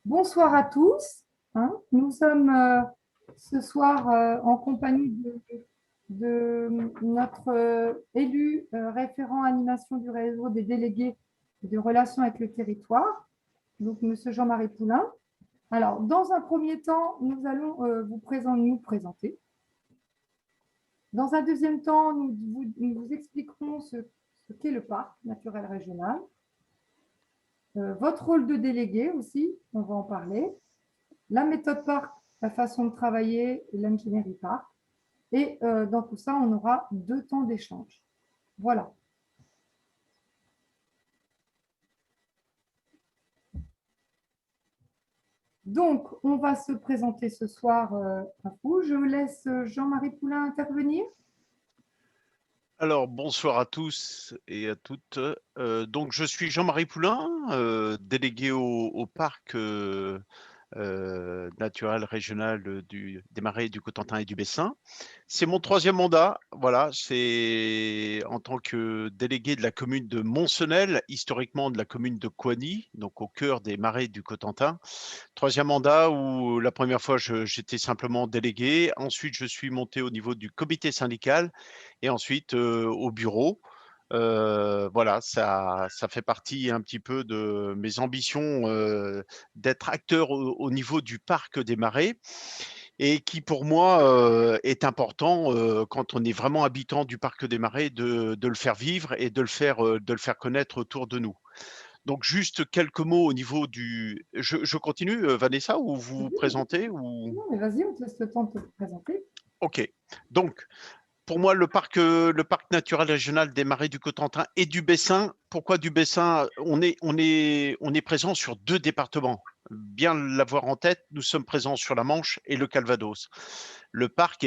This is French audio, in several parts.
Bonsoir à tous. Nous sommes ce soir en compagnie de notre élu référent animation du réseau des délégués de relations avec le territoire, donc Monsieur Jean-Marie Poulain. Alors, dans un premier temps, nous allons nous présenter. Dans un deuxième temps, nous vous expliquerons ce qu'est le parc naturel régional. Votre rôle de délégué aussi, on va en parler. La méthode parc, la façon de travailler, l'ingénierie parc. Et dans tout ça, on aura 2 temps d'échange. Voilà. Donc, on va se présenter ce soir à vous. Je laisse Jean-Marie Poulain intervenir. Alors, bonsoir à tous et à toutes. Donc, je suis Jean-Marie Poulain, délégué au parc naturel régional des Marais, du Cotentin et du Bessin. C'est mon 3e mandat. Voilà, c'est en tant que délégué de la commune de Monssenel, historiquement de la commune de Coigny, donc au cœur des Marais du Cotentin. 3e mandat où la première fois j'étais simplement délégué. Ensuite, je suis monté au niveau du comité syndical et ensuite au bureau. Voilà, ça fait partie un petit peu de mes ambitions d'être acteur au niveau du parc des Marais et qui pour moi est important quand on est vraiment habitant du parc des Marais de le faire vivre et de le faire connaître autour de nous. Donc juste quelques mots au niveau du… Je continue, Vanessa, ou vous vous présentez ou… Non, mais vas-y, on te laisse le temps de te présenter. Ok. Donc, pour moi, le parc naturel régional des Marais du Cotentin et du Bessin. Pourquoi du Bessin? On est présent sur 2 départements. Bien l'avoir en tête, nous sommes présents sur la Manche et le Calvados. Le parc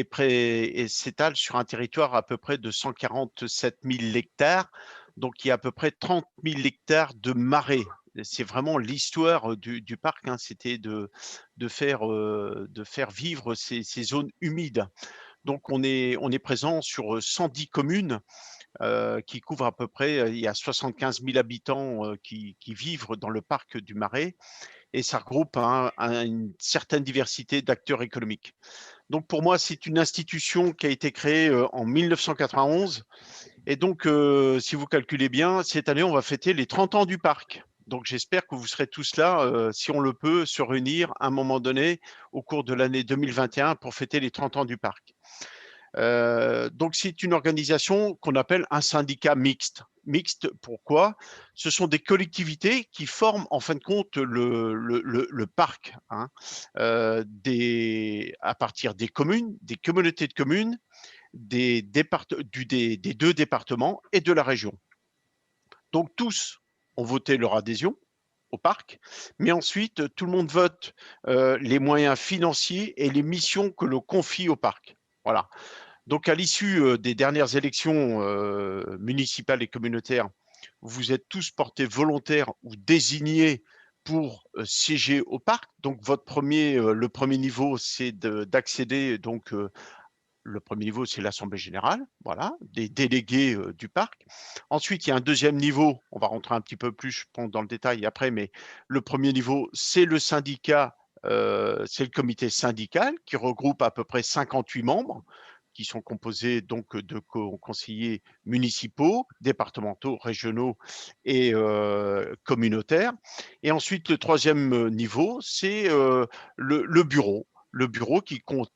s'étale sur un territoire à peu près de 147 000 hectares. Donc, il y a à peu près 30 000 hectares de marais. C'est vraiment l'histoire du parc, hein, c'était de faire vivre ces zones humides. Donc, on est présent sur 110 communes qui couvrent à peu près, il y a 75 000 habitants qui vivent dans le parc du Marais et ça regroupe une certaine diversité d'acteurs économiques. Donc, pour moi, c'est une institution qui a été créée en 1991 et donc, si vous calculez bien, cette année, on va fêter les 30 ans du parc. Donc, j'espère que vous serez tous là, si on le peut, se réunir à un moment donné au cours de l'année 2021 pour fêter les 30 ans du parc. Donc, c'est une organisation qu'on appelle un syndicat mixte. Mixte, pourquoi? Ce sont des collectivités qui forment en fin de compte le parc, hein, à partir des communes, des communautés de communes, des 2 départements et de la région. Donc, tous ont voté leur adhésion au parc, mais ensuite, tout le monde vote les moyens financiers et les missions que l'on confie au parc. Voilà. Donc, à l'issue des dernières élections municipales et communautaires, vous êtes tous portés volontaires ou désignés pour siéger au parc. Donc, le premier niveau, c'est d'accéder. Donc, le premier niveau, c'est l'Assemblée générale, voilà, des délégués du parc. Ensuite, il y a un deuxième niveau. On va rentrer un petit peu plus, je pense, dans le détail après, mais le premier niveau, c'est le syndicat. C'est le comité syndical qui regroupe à peu près 58 membres qui sont composés donc de conseillers municipaux, départementaux, régionaux et communautaires. Et ensuite, le troisième niveau, c'est le bureau. Le bureau qui compte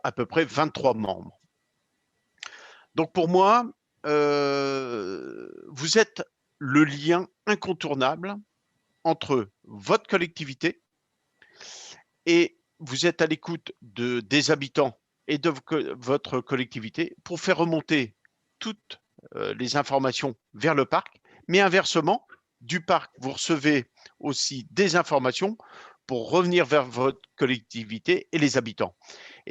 à peu près 23 membres. Donc pour moi, vous êtes le lien incontournable entre votre collectivité et vous êtes à l'écoute des habitants et de votre collectivité pour faire remonter toutes les informations vers le parc, mais inversement, du parc, vous recevez aussi des informations pour revenir vers votre collectivité et les habitants.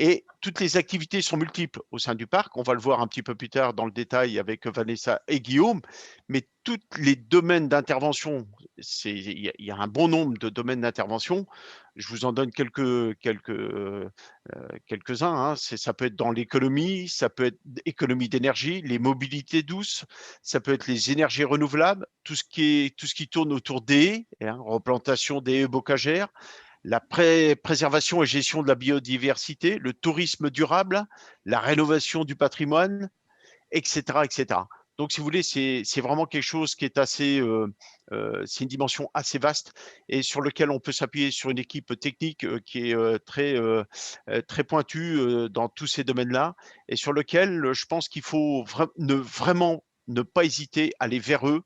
Et toutes les activités sont multiples au sein du parc. On va le voir un petit peu plus tard dans le détail avec Vanessa et Guillaume. Mais tous les domaines d'intervention, il y a un bon nombre de domaines d'intervention. Je vous en donne quelques-uns. Hein. Ça peut être dans l'économie, ça peut être économie d'énergie, les mobilités douces, ça peut être les énergies renouvelables, tout ce qui tourne autour des haies, hein, replantation des haies bocagères, la préservation et gestion de la biodiversité, le tourisme durable, la rénovation du patrimoine, etc., etc. Donc, si vous voulez, c'est vraiment quelque chose qui est c'est une dimension assez vaste et sur lequel on peut s'appuyer sur une équipe technique qui est très pointue dans tous ces domaines-là et sur lequel je pense qu'il faut vraiment ne pas hésiter à aller vers eux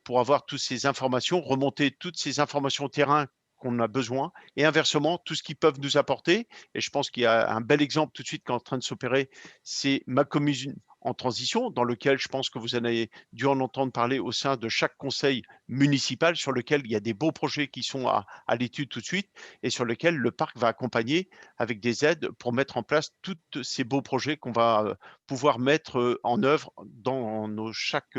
pour avoir toutes ces informations, remonter toutes ces informations terrain qu'on a besoin et inversement tout ce qu'ils peuvent nous apporter. Et je pense qu'il y a un bel exemple tout de suite qui est en train de s'opérer, c'est ma commune en transition, dans lequel je pense que vous en avez dû en entendre parler au sein de chaque conseil municipal, sur lequel il y a des beaux projets qui sont à l'étude tout de suite et sur lequel le parc va accompagner avec des aides pour mettre en place tous ces beaux projets qu'on va pouvoir mettre en œuvre dans chaque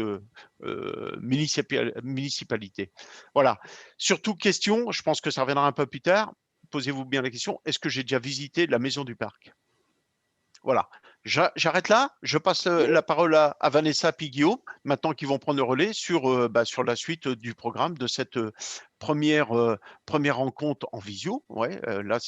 municipalité. Voilà. Surtout question, je pense que ça reviendra un peu plus tard. Posez-vous bien la question, est-ce que j'ai déjà visité la maison du parc? Voilà. J'arrête là. Je passe la parole à Vanessa et Guillaume, maintenant qu'ils vont prendre le relais sur la suite du programme de cette première rencontre en visio. Ouais, là,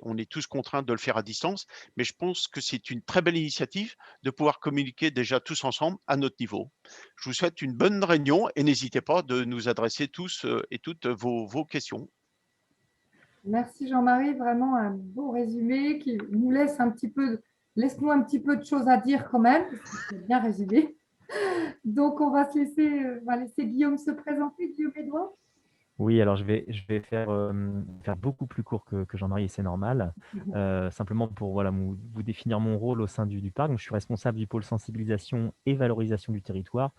on est tous contraints de le faire à distance, mais je pense que c'est une très belle initiative de pouvoir communiquer déjà tous ensemble à notre niveau. Je vous souhaite une bonne réunion et n'hésitez pas de nous adresser tous et toutes vos questions. Merci Jean-Marie, vraiment un beau résumé qui nous laisse laisse-nous un petit peu de choses à dire quand même, parce que c'est bien résumé. Donc on va laisser Guillaume se présenter, Guillaume Edouard. Oui, alors je vais faire beaucoup plus court que Jean-Marie et c'est normal. Simplement pour voilà, vous définir mon rôle au sein du parc. Donc, je suis responsable du pôle sensibilisation et valorisation du territoire,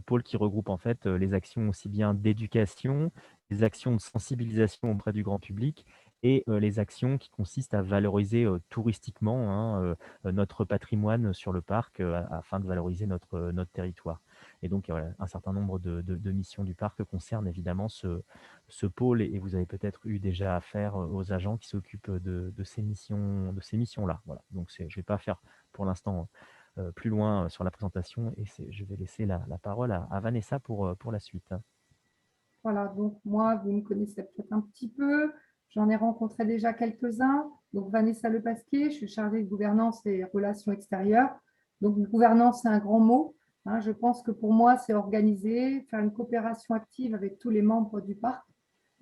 pôle qui regroupe en fait les actions aussi bien d'éducation, les actions de sensibilisation auprès du grand public et les actions qui consistent à valoriser touristiquement hein, notre patrimoine sur le parc afin de valoriser notre territoire. Et donc, voilà, un certain nombre de missions du parc concernent évidemment ce pôle et vous avez peut-être eu déjà affaire aux agents qui s'occupent de ces missions-là. Voilà. Donc, je ne vais pas faire pour l'instant plus loin sur la présentation et je vais laisser la parole à Vanessa pour la suite. Voilà, donc moi, vous me connaissez peut-être un petit peu. J'en ai rencontré déjà quelques-uns. Donc Vanessa Lepasquier, je suis chargée de gouvernance et relations extérieures. Donc gouvernance, c'est un grand mot. Hein. Je pense que pour moi, c'est organiser, faire une coopération active avec tous les membres du parc.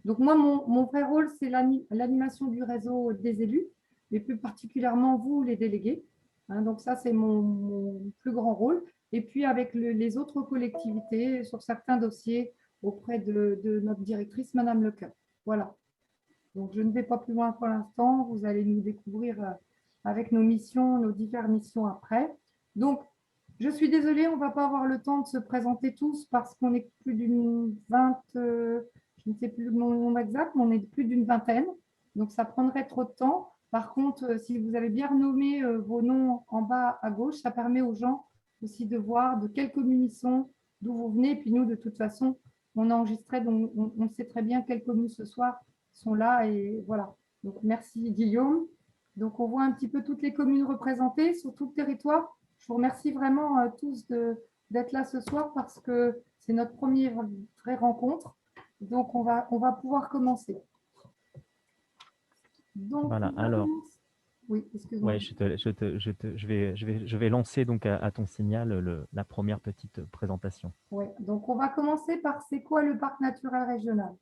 Donc moi, mon vrai rôle, c'est l'animation du réseau des élus, mais plus particulièrement vous, les délégués. Hein, donc ça, c'est mon plus grand rôle. Et puis avec les autres collectivités sur certains dossiers auprès de notre directrice, Madame Lecoeur. Voilà. Donc je ne vais pas plus loin pour l'instant. Vous allez nous découvrir avec nos missions, nos diverses missions après. Donc, je suis désolée, on ne va pas avoir le temps de se présenter tous parce qu'on est plus d'une 20, je ne sais plus le nombre exact, mais on est plus d'une vingtaine. Donc, ça prendrait trop de temps. Par contre, si vous avez bien renommé vos noms en bas à gauche, ça permet aux gens aussi de voir de quelles communes ils sont, d'où vous venez. Et puis nous, de toute façon, on a enregistré, donc on sait très bien quelles communes ce soir sont là. Et voilà. Donc, merci Guillaume. Donc, on voit un petit peu toutes les communes représentées sur tout le territoire. Je vous remercie vraiment tous d'être là ce soir parce que c'est notre première vraie rencontre. Donc, on va pouvoir commencer. Donc, Voilà, alors, oui, excuse-moi. ouais, je vais lancer donc à ton signal la première petite présentation. Oui, donc on va commencer par c'est quoi le parc naturel régional.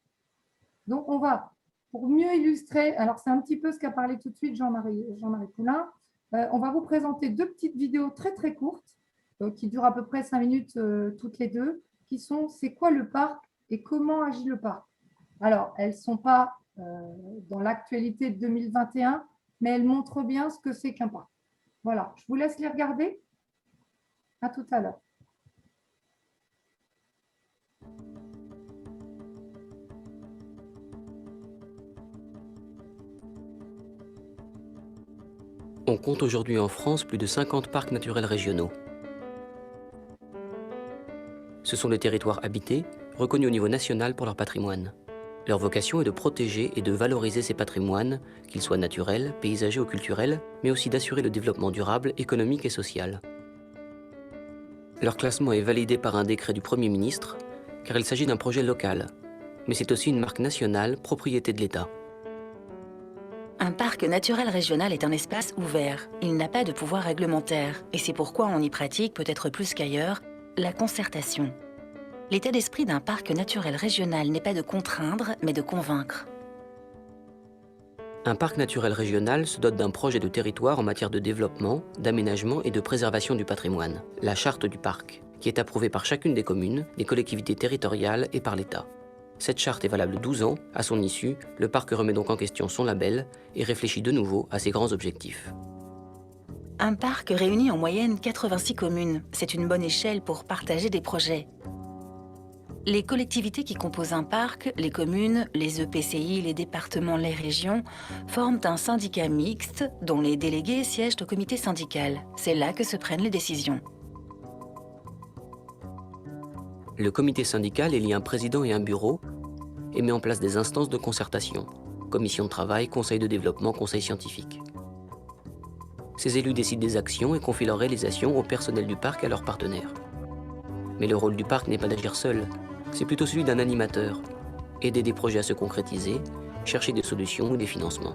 Donc, on va, pour mieux illustrer, alors c'est un petit peu ce qu'a parlé tout de suite Jean-Marie Poulain, on va vous présenter deux petites vidéos très très courtes qui durent à peu près 5 minutes toutes les deux, qui sont c'est quoi le parc et comment agit le parc. Alors, elles ne sont pas dans l'actualité de 2021, mais elles montrent bien ce que c'est qu'un parc. Voilà, je vous laisse les regarder. À tout à l'heure. On compte aujourd'hui en France plus de 50 parcs naturels régionaux. Ce sont des territoires habités, reconnus au niveau national pour leur patrimoine. Leur vocation est de protéger et de valoriser ces patrimoines, qu'ils soient naturels, paysagers ou culturels, mais aussi d'assurer le développement durable, économique et social. Leur classement est validé par un décret du Premier ministre, car il s'agit d'un projet local, mais c'est aussi une marque nationale, propriété de l'État. Un parc naturel régional est un espace ouvert. Il n'a pas de pouvoir réglementaire, et c'est pourquoi on y pratique, peut-être plus qu'ailleurs, la concertation. L'état d'esprit d'un parc naturel régional n'est pas de contraindre, mais de convaincre. Un parc naturel régional se dote d'un projet de territoire en matière de développement, d'aménagement et de préservation du patrimoine, la charte du parc, qui est approuvée par chacune des communes, des collectivités territoriales et par l'État. Cette charte est valable 12 ans. À son issue, le parc remet donc en question son label et réfléchit de nouveau à ses grands objectifs. Un parc réunit en moyenne 86 communes. C'est une bonne échelle pour partager des projets. Les collectivités qui composent un parc, les communes, les EPCI, les départements, les régions, forment un syndicat mixte dont les délégués siègent au comité syndical. C'est là que se prennent les décisions. Le comité syndical élit un président et un bureau et met en place des instances de concertation, commission de travail, conseil de développement, conseil scientifique. Ces élus décident des actions et confient leur réalisation au personnel du parc et à leurs partenaires. Mais le rôle du parc n'est pas d'agir seul, c'est plutôt celui d'un animateur, aider des projets à se concrétiser, chercher des solutions ou des financements.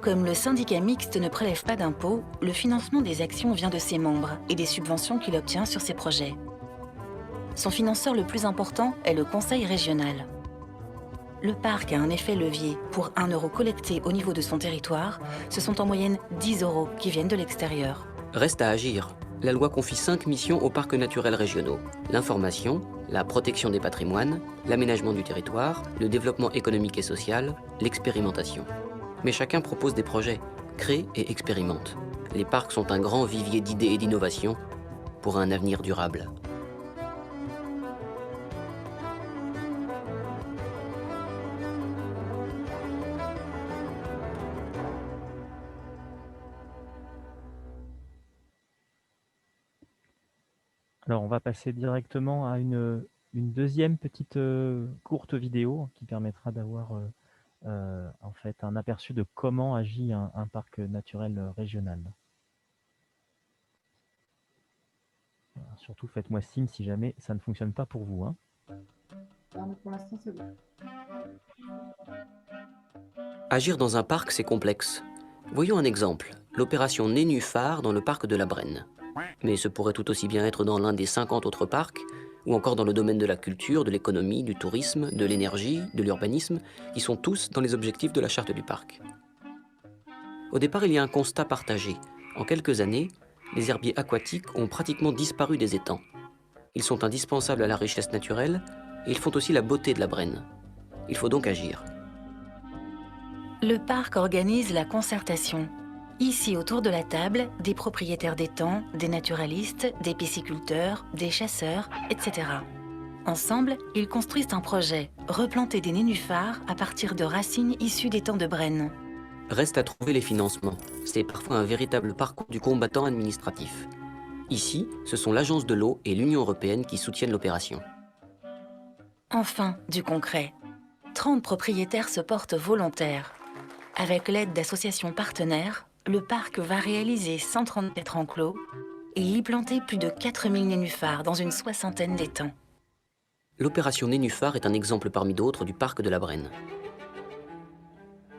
Comme le syndicat mixte ne prélève pas d'impôts, le financement des actions vient de ses membres et des subventions qu'il obtient sur ses projets. Son financeur le plus important est le conseil régional. Le parc a un effet levier. Pour 1 euro collecté au niveau de son territoire, ce sont en moyenne 10 euros qui viennent de l'extérieur. Reste à agir. La loi confie 5 missions aux parcs naturels régionaux. L'information, la protection des patrimoines, l'aménagement du territoire, le développement économique et social, l'expérimentation. Mais chacun propose des projets, crée et expérimente. Les parcs sont un grand vivier d'idées et d'innovations pour un avenir durable. Alors, on va passer directement à une deuxième petite courte vidéo qui permettra d'avoir en fait un aperçu de comment agit un parc naturel régional. Voilà, surtout, faites-moi signe si jamais ça ne fonctionne pas pour vous, hein. Alors, mais pour l'instant, c'est bon. Agir dans un parc, c'est complexe. Voyons un exemple, l'opération Nénuphar dans le parc de la Brenne. Mais ce pourrait tout aussi bien être dans l'un des 50 autres parcs, ou encore dans le domaine de la culture, de l'économie, du tourisme, de l'énergie, de l'urbanisme, qui sont tous dans les objectifs de la charte du parc. Au départ, il y a un constat partagé. En quelques années, les herbiers aquatiques ont pratiquement disparu des étangs. Ils sont indispensables à la richesse naturelle et ils font aussi la beauté de la Brenne. Il faut donc agir. Le parc organise la concertation. Ici, autour de la table, des propriétaires d'étangs, des naturalistes, des pisciculteurs, des chasseurs, etc. Ensemble, ils construisent un projet, replanter des nénuphars à partir de racines issues des temps de Brenne. Reste à trouver les financements. C'est parfois un véritable parcours du combattant administratif. Ici, ce sont l'Agence de l'eau et l'Union européenne qui soutiennent l'opération. Enfin, du concret. 30 propriétaires se portent volontaires. Avec l'aide d'associations partenaires, le parc va réaliser 130 mètres enclos et y planter plus de 4000 nénuphars dans une soixantaine d'étangs. L'opération Nénuphar est un exemple parmi d'autres du parc de la Brenne.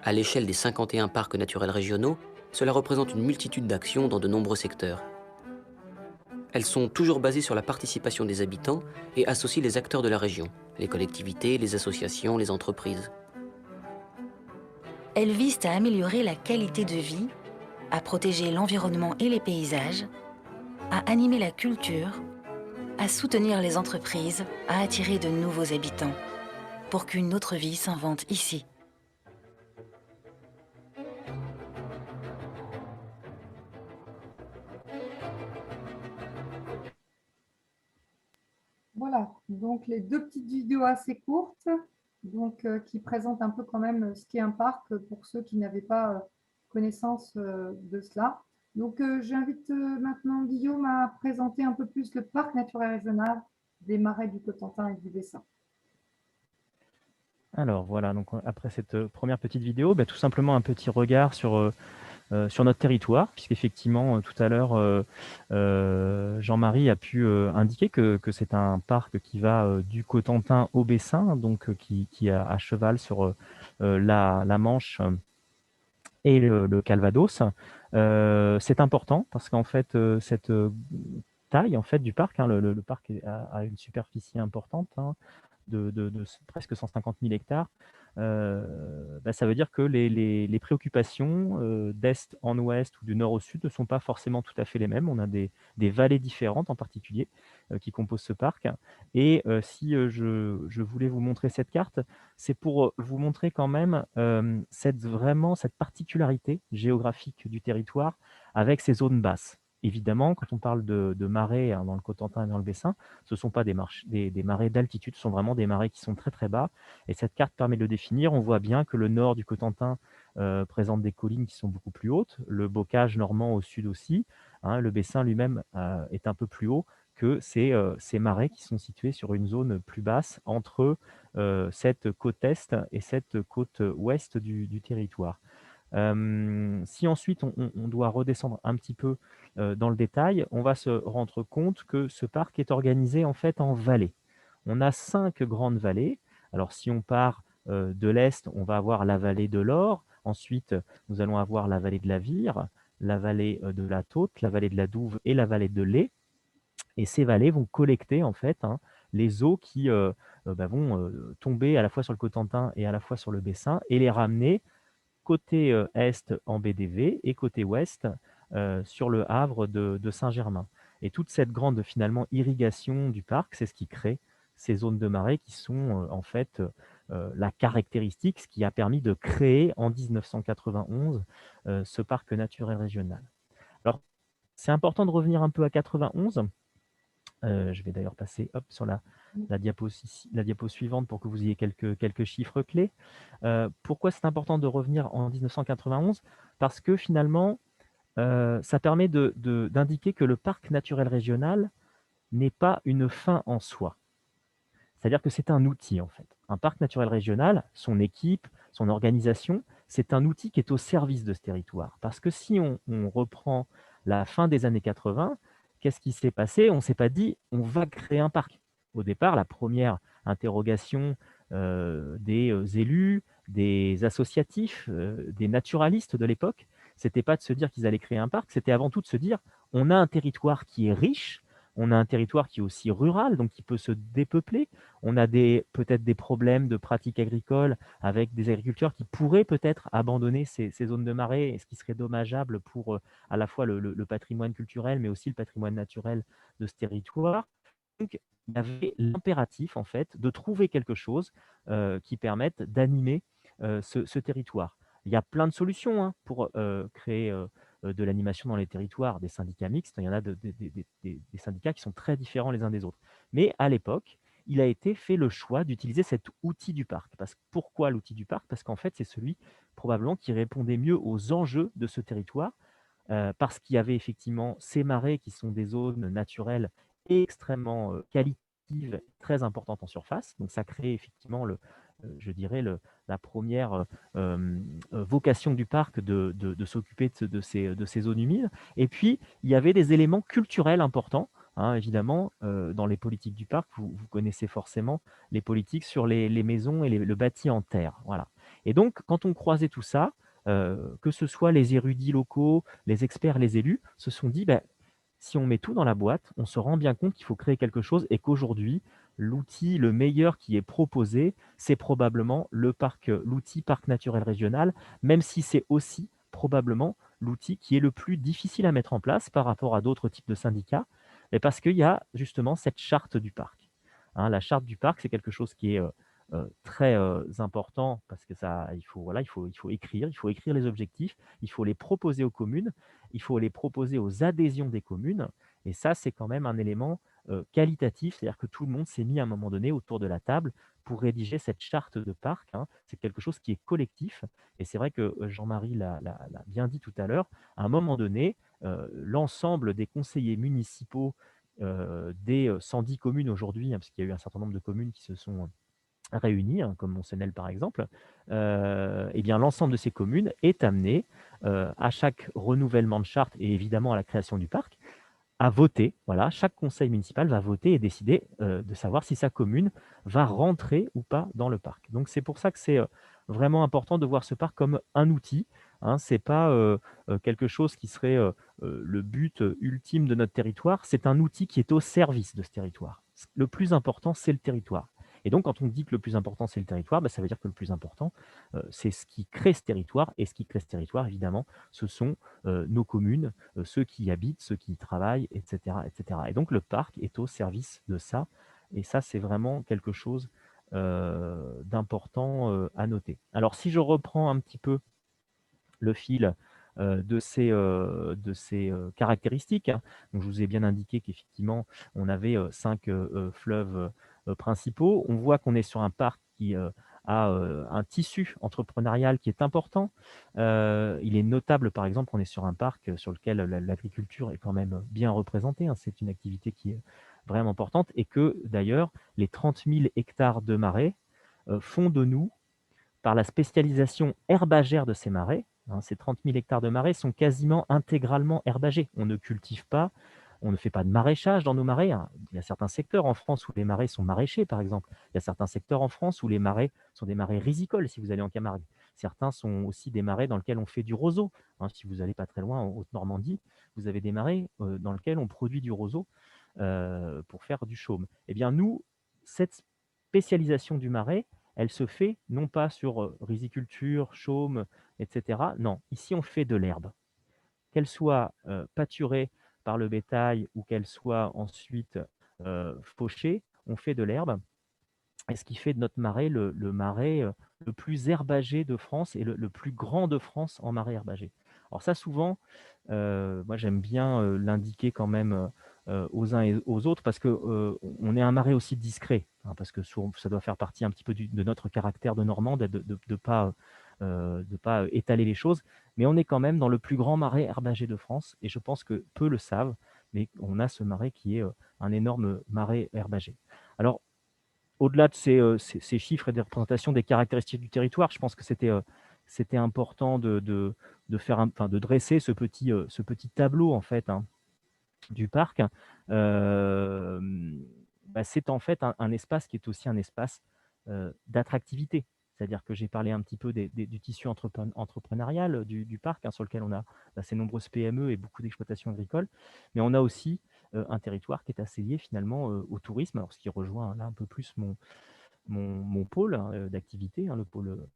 À l'échelle des 51 parcs naturels régionaux, cela représente une multitude d'actions dans de nombreux secteurs. Elles sont toujours basées sur la participation des habitants et associent les acteurs de la région, les collectivités, les associations, les entreprises. Elles visent à améliorer la qualité de vie, à protéger l'environnement et les paysages, à animer la culture, à soutenir les entreprises, à attirer de nouveaux habitants, pour qu'une autre vie s'invente ici. Voilà, donc les deux petites vidéos assez courtes, donc, qui présentent un peu quand même ce qu'est un parc pour ceux qui n'avaient pas connaissance de cela. Donc, j'invite maintenant Guillaume à présenter un peu plus le parc naturel régional des Marais du Cotentin et du Bessin. Alors voilà, donc après cette première petite vidéo, bah, tout simplement un petit regard sur notre territoire, puisqu'effectivement, tout à l'heure, Jean-Marie a pu indiquer que c'est un parc qui va du Cotentin au Bessin, donc qui est à cheval sur la Manche et le Calvados. C'est important parce qu'en fait, cette taille en fait, du parc, hein, le parc a une superficie importante, hein, de presque 150 000 hectares. Bah, ça veut dire que les préoccupations d'est en ouest ou du nord au sud ne sont pas forcément tout à fait les mêmes. On a des vallées différentes en particulier qui composent ce parc. Et si je voulais vous montrer cette carte, c'est pour vous montrer quand même vraiment cette particularité géographique du territoire avec ces zones basses. Évidemment, quand on parle de marais, hein, dans le Cotentin et dans le Bessin, ce ne sont pas des marais d'altitude, ce sont vraiment des marais qui sont très très bas. Et cette carte permet de le définir. On voit bien que le nord du Cotentin présente des collines qui sont beaucoup plus hautes, le bocage normand au sud aussi, hein, le Bessin lui-même est un peu plus haut que ces marais qui sont situés sur une zone plus basse entre cette côte est et cette côte ouest du territoire. Si ensuite on doit redescendre un petit peu dans le détail, on va se rendre compte que ce parc est organisé en fait en vallées. On a 5 grandes vallées. Alors si on part de l'est, on va avoir la vallée de l'Or. Ensuite, nous allons avoir la vallée de la Vire, la vallée de la Taute, la vallée de la Douve et la vallée de l'Ay. Et ces vallées vont collecter en fait, hein, les eaux qui vont tomber à la fois sur le Cotentin et à la fois sur le Bessin et les ramener côté est en BDV et côté ouest sur le havre de Saint-Germain. Et toute cette grande finalement irrigation du parc, c'est ce qui crée ces zones de marais qui sont en fait la caractéristique, ce qui a permis de créer en 1991 ce parc naturel régional. Alors, c'est important de revenir un peu à 91. Je vais d'ailleurs passer sur la diapo suivante pour que vous ayez quelques chiffres clés. Pourquoi c'est important de revenir en 1991? Parce que finalement, ça permet d'indiquer que le parc naturel régional n'est pas une fin en soi. C'est-à-dire que c'est un outil, en fait. Un parc naturel régional, son équipe, son organisation, c'est un outil qui est au service de ce territoire. Parce que si on reprend la fin des années 80, qu'est-ce qui s'est passé? On ne s'est pas dit, on va créer un parc. Au départ, la première interrogation des élus, des associatifs, des naturalistes de l'époque, c'était pas de se dire qu'ils allaient créer un parc, c'était avant tout de se dire, on a un territoire qui est riche, on a un territoire qui est aussi rural, donc qui peut se dépeupler. On a peut-être des problèmes de pratiques agricoles avec des agriculteurs qui pourraient peut-être abandonner ces zones de marais, et ce qui serait dommageable pour à la fois le patrimoine culturel, mais aussi le patrimoine naturel de ce territoire. Donc, il y avait l'impératif, en fait, de trouver quelque chose qui permette d'animer ce territoire. Il y a plein de solutions, hein, pour créer de l'animation dans les territoires, des syndicats mixtes. Il y en a des syndicats qui sont très différents les uns des autres. Mais à l'époque, il a été fait le choix d'utiliser cet outil du parc. Pourquoi l'outil du parc? Parce qu'en fait, c'est celui probablement qui répondait mieux aux enjeux de ce territoire, parce qu'il y avait effectivement ces marais qui sont des zones naturelles extrêmement qualitatives, très importantes en surface. Donc ça crée effectivement je dirais la première vocation du parc de s'occuper de ces zones humides. Et puis, il y avait des éléments culturels importants, hein, évidemment, dans les politiques du parc. Vous connaissez forcément les politiques sur les maisons et le bâti en terre. Voilà. Et donc, quand on croisait tout ça, que ce soit les érudits locaux, les experts, les élus, se sont dit, si on met tout dans la boîte, on se rend bien compte qu'il faut créer quelque chose et qu'aujourd'hui, l'outil le meilleur qui est proposé, c'est probablement l'outil parc naturel régional, même si c'est aussi probablement l'outil qui est le plus difficile à mettre en place par rapport à d'autres types de syndicats, mais parce qu'il y a justement cette charte du parc. Hein, la charte du parc, c'est quelque chose qui est très important parce que il faut écrire les objectifs, il faut les proposer aux communes, il faut les proposer aux adhésions des communes, et ça, c'est quand même un élément qualitatif, c'est-à-dire que tout le monde s'est mis à un moment donné autour de la table pour rédiger cette charte de parc, hein. C'est quelque chose qui est collectif et c'est vrai que Jean-Marie l'a bien dit tout à l'heure, à un moment donné, l'ensemble des conseillers municipaux des 110 communes aujourd'hui, hein, parce qu'il y a eu un certain nombre de communes qui se sont réunies, hein, comme Mont-Senel par exemple, eh bien l'ensemble de ces communes est amené à chaque renouvellement de charte et évidemment à la création du parc, à voter. Voilà, chaque conseil municipal va voter et décider de savoir si sa commune va rentrer ou pas dans le parc. Donc c'est pour ça que c'est vraiment important de voir ce parc comme un outil, hein. C'est pas quelque chose qui serait le but ultime de notre territoire. C'est un outil qui est au service de ce territoire. Le plus important, c'est le territoire. Et donc, quand on dit que le plus important, c'est le territoire, bah, ça veut dire que le plus important, c'est ce qui crée ce territoire. Et ce qui crée ce territoire, évidemment, ce sont nos communes, ceux qui y habitent, ceux qui y travaillent, etc., etc. Et donc le parc est au service de ça. Et ça, c'est vraiment quelque chose d'important à noter. Alors, si je reprends un petit peu le fil de ces caractéristiques, hein, donc je vous ai bien indiqué qu'effectivement, on avait 5 fleuves principaux. On voit qu'on est sur un parc qui a un tissu entrepreneurial qui est important. Il est notable, par exemple, on est sur un parc sur lequel l'agriculture est quand même bien représentée, hein. C'est une activité qui est vraiment importante et que d'ailleurs, les 30 000 hectares de marais font de nous, par la spécialisation herbagère de ces marais, hein, ces 30 000 hectares de marais sont quasiment intégralement herbagés. On ne cultive pas, on ne fait pas de maraîchage dans nos marais, hein. Il y a certains secteurs en France où les marais sont maraîchers, par exemple. Il y a certains secteurs en France où les marais sont des marais rizicoles, si vous allez en Camargue. Certains sont aussi des marais dans lesquels on fait du roseau, hein. Si vous n'allez pas très loin, en Haute-Normandie, vous avez des marais dans lesquels on produit du roseau pour faire du chaume. Eh bien, nous, cette spécialisation du marais, elle se fait non pas sur riziculture, chaume, etc. Non, ici on fait de l'herbe. Qu'elle soit pâturée par le bétail ou qu'elle soit ensuite fauchée, on fait de l'herbe. Et ce qui fait de notre marais le marais le plus herbagé de France et le plus grand de France en marais herbagé. Alors ça, souvent, moi j'aime bien l'indiquer quand même aux uns et aux autres parce que on est un marais aussi discret, hein, parce que ça doit faire partie un petit peu de notre caractère de Normande de de pas étaler les choses, mais on est quand même dans le plus grand marais herbagé de France et je pense que peu le savent, mais on a ce marais qui est un énorme marais herbagé. Alors, au-delà de ces chiffres et des représentations des caractéristiques du territoire, je pense que c'était important de faire enfin, de dresser ce petit tableau en fait, hein, du parc. Bah, c'est en fait un espace qui est aussi un espace d'attractivité. C'est-à-dire que j'ai parlé un petit peu du tissu entrepreneurial du parc, hein, sur lequel on a ces nombreuses PME et beaucoup d'exploitations agricoles, mais on a aussi un territoire qui est assez lié finalement au tourisme, alors ce qui rejoint là un peu plus mon pôle, hein, d'activité, hein, le pôle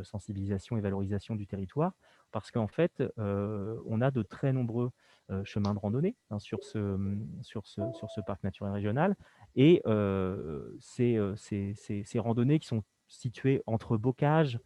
sensibilisation et valorisation du territoire, parce qu'en fait, on a de très nombreux chemins de randonnée, hein, sur ce parc naturel régional, et ces randonnées qui sont situées entre bocages,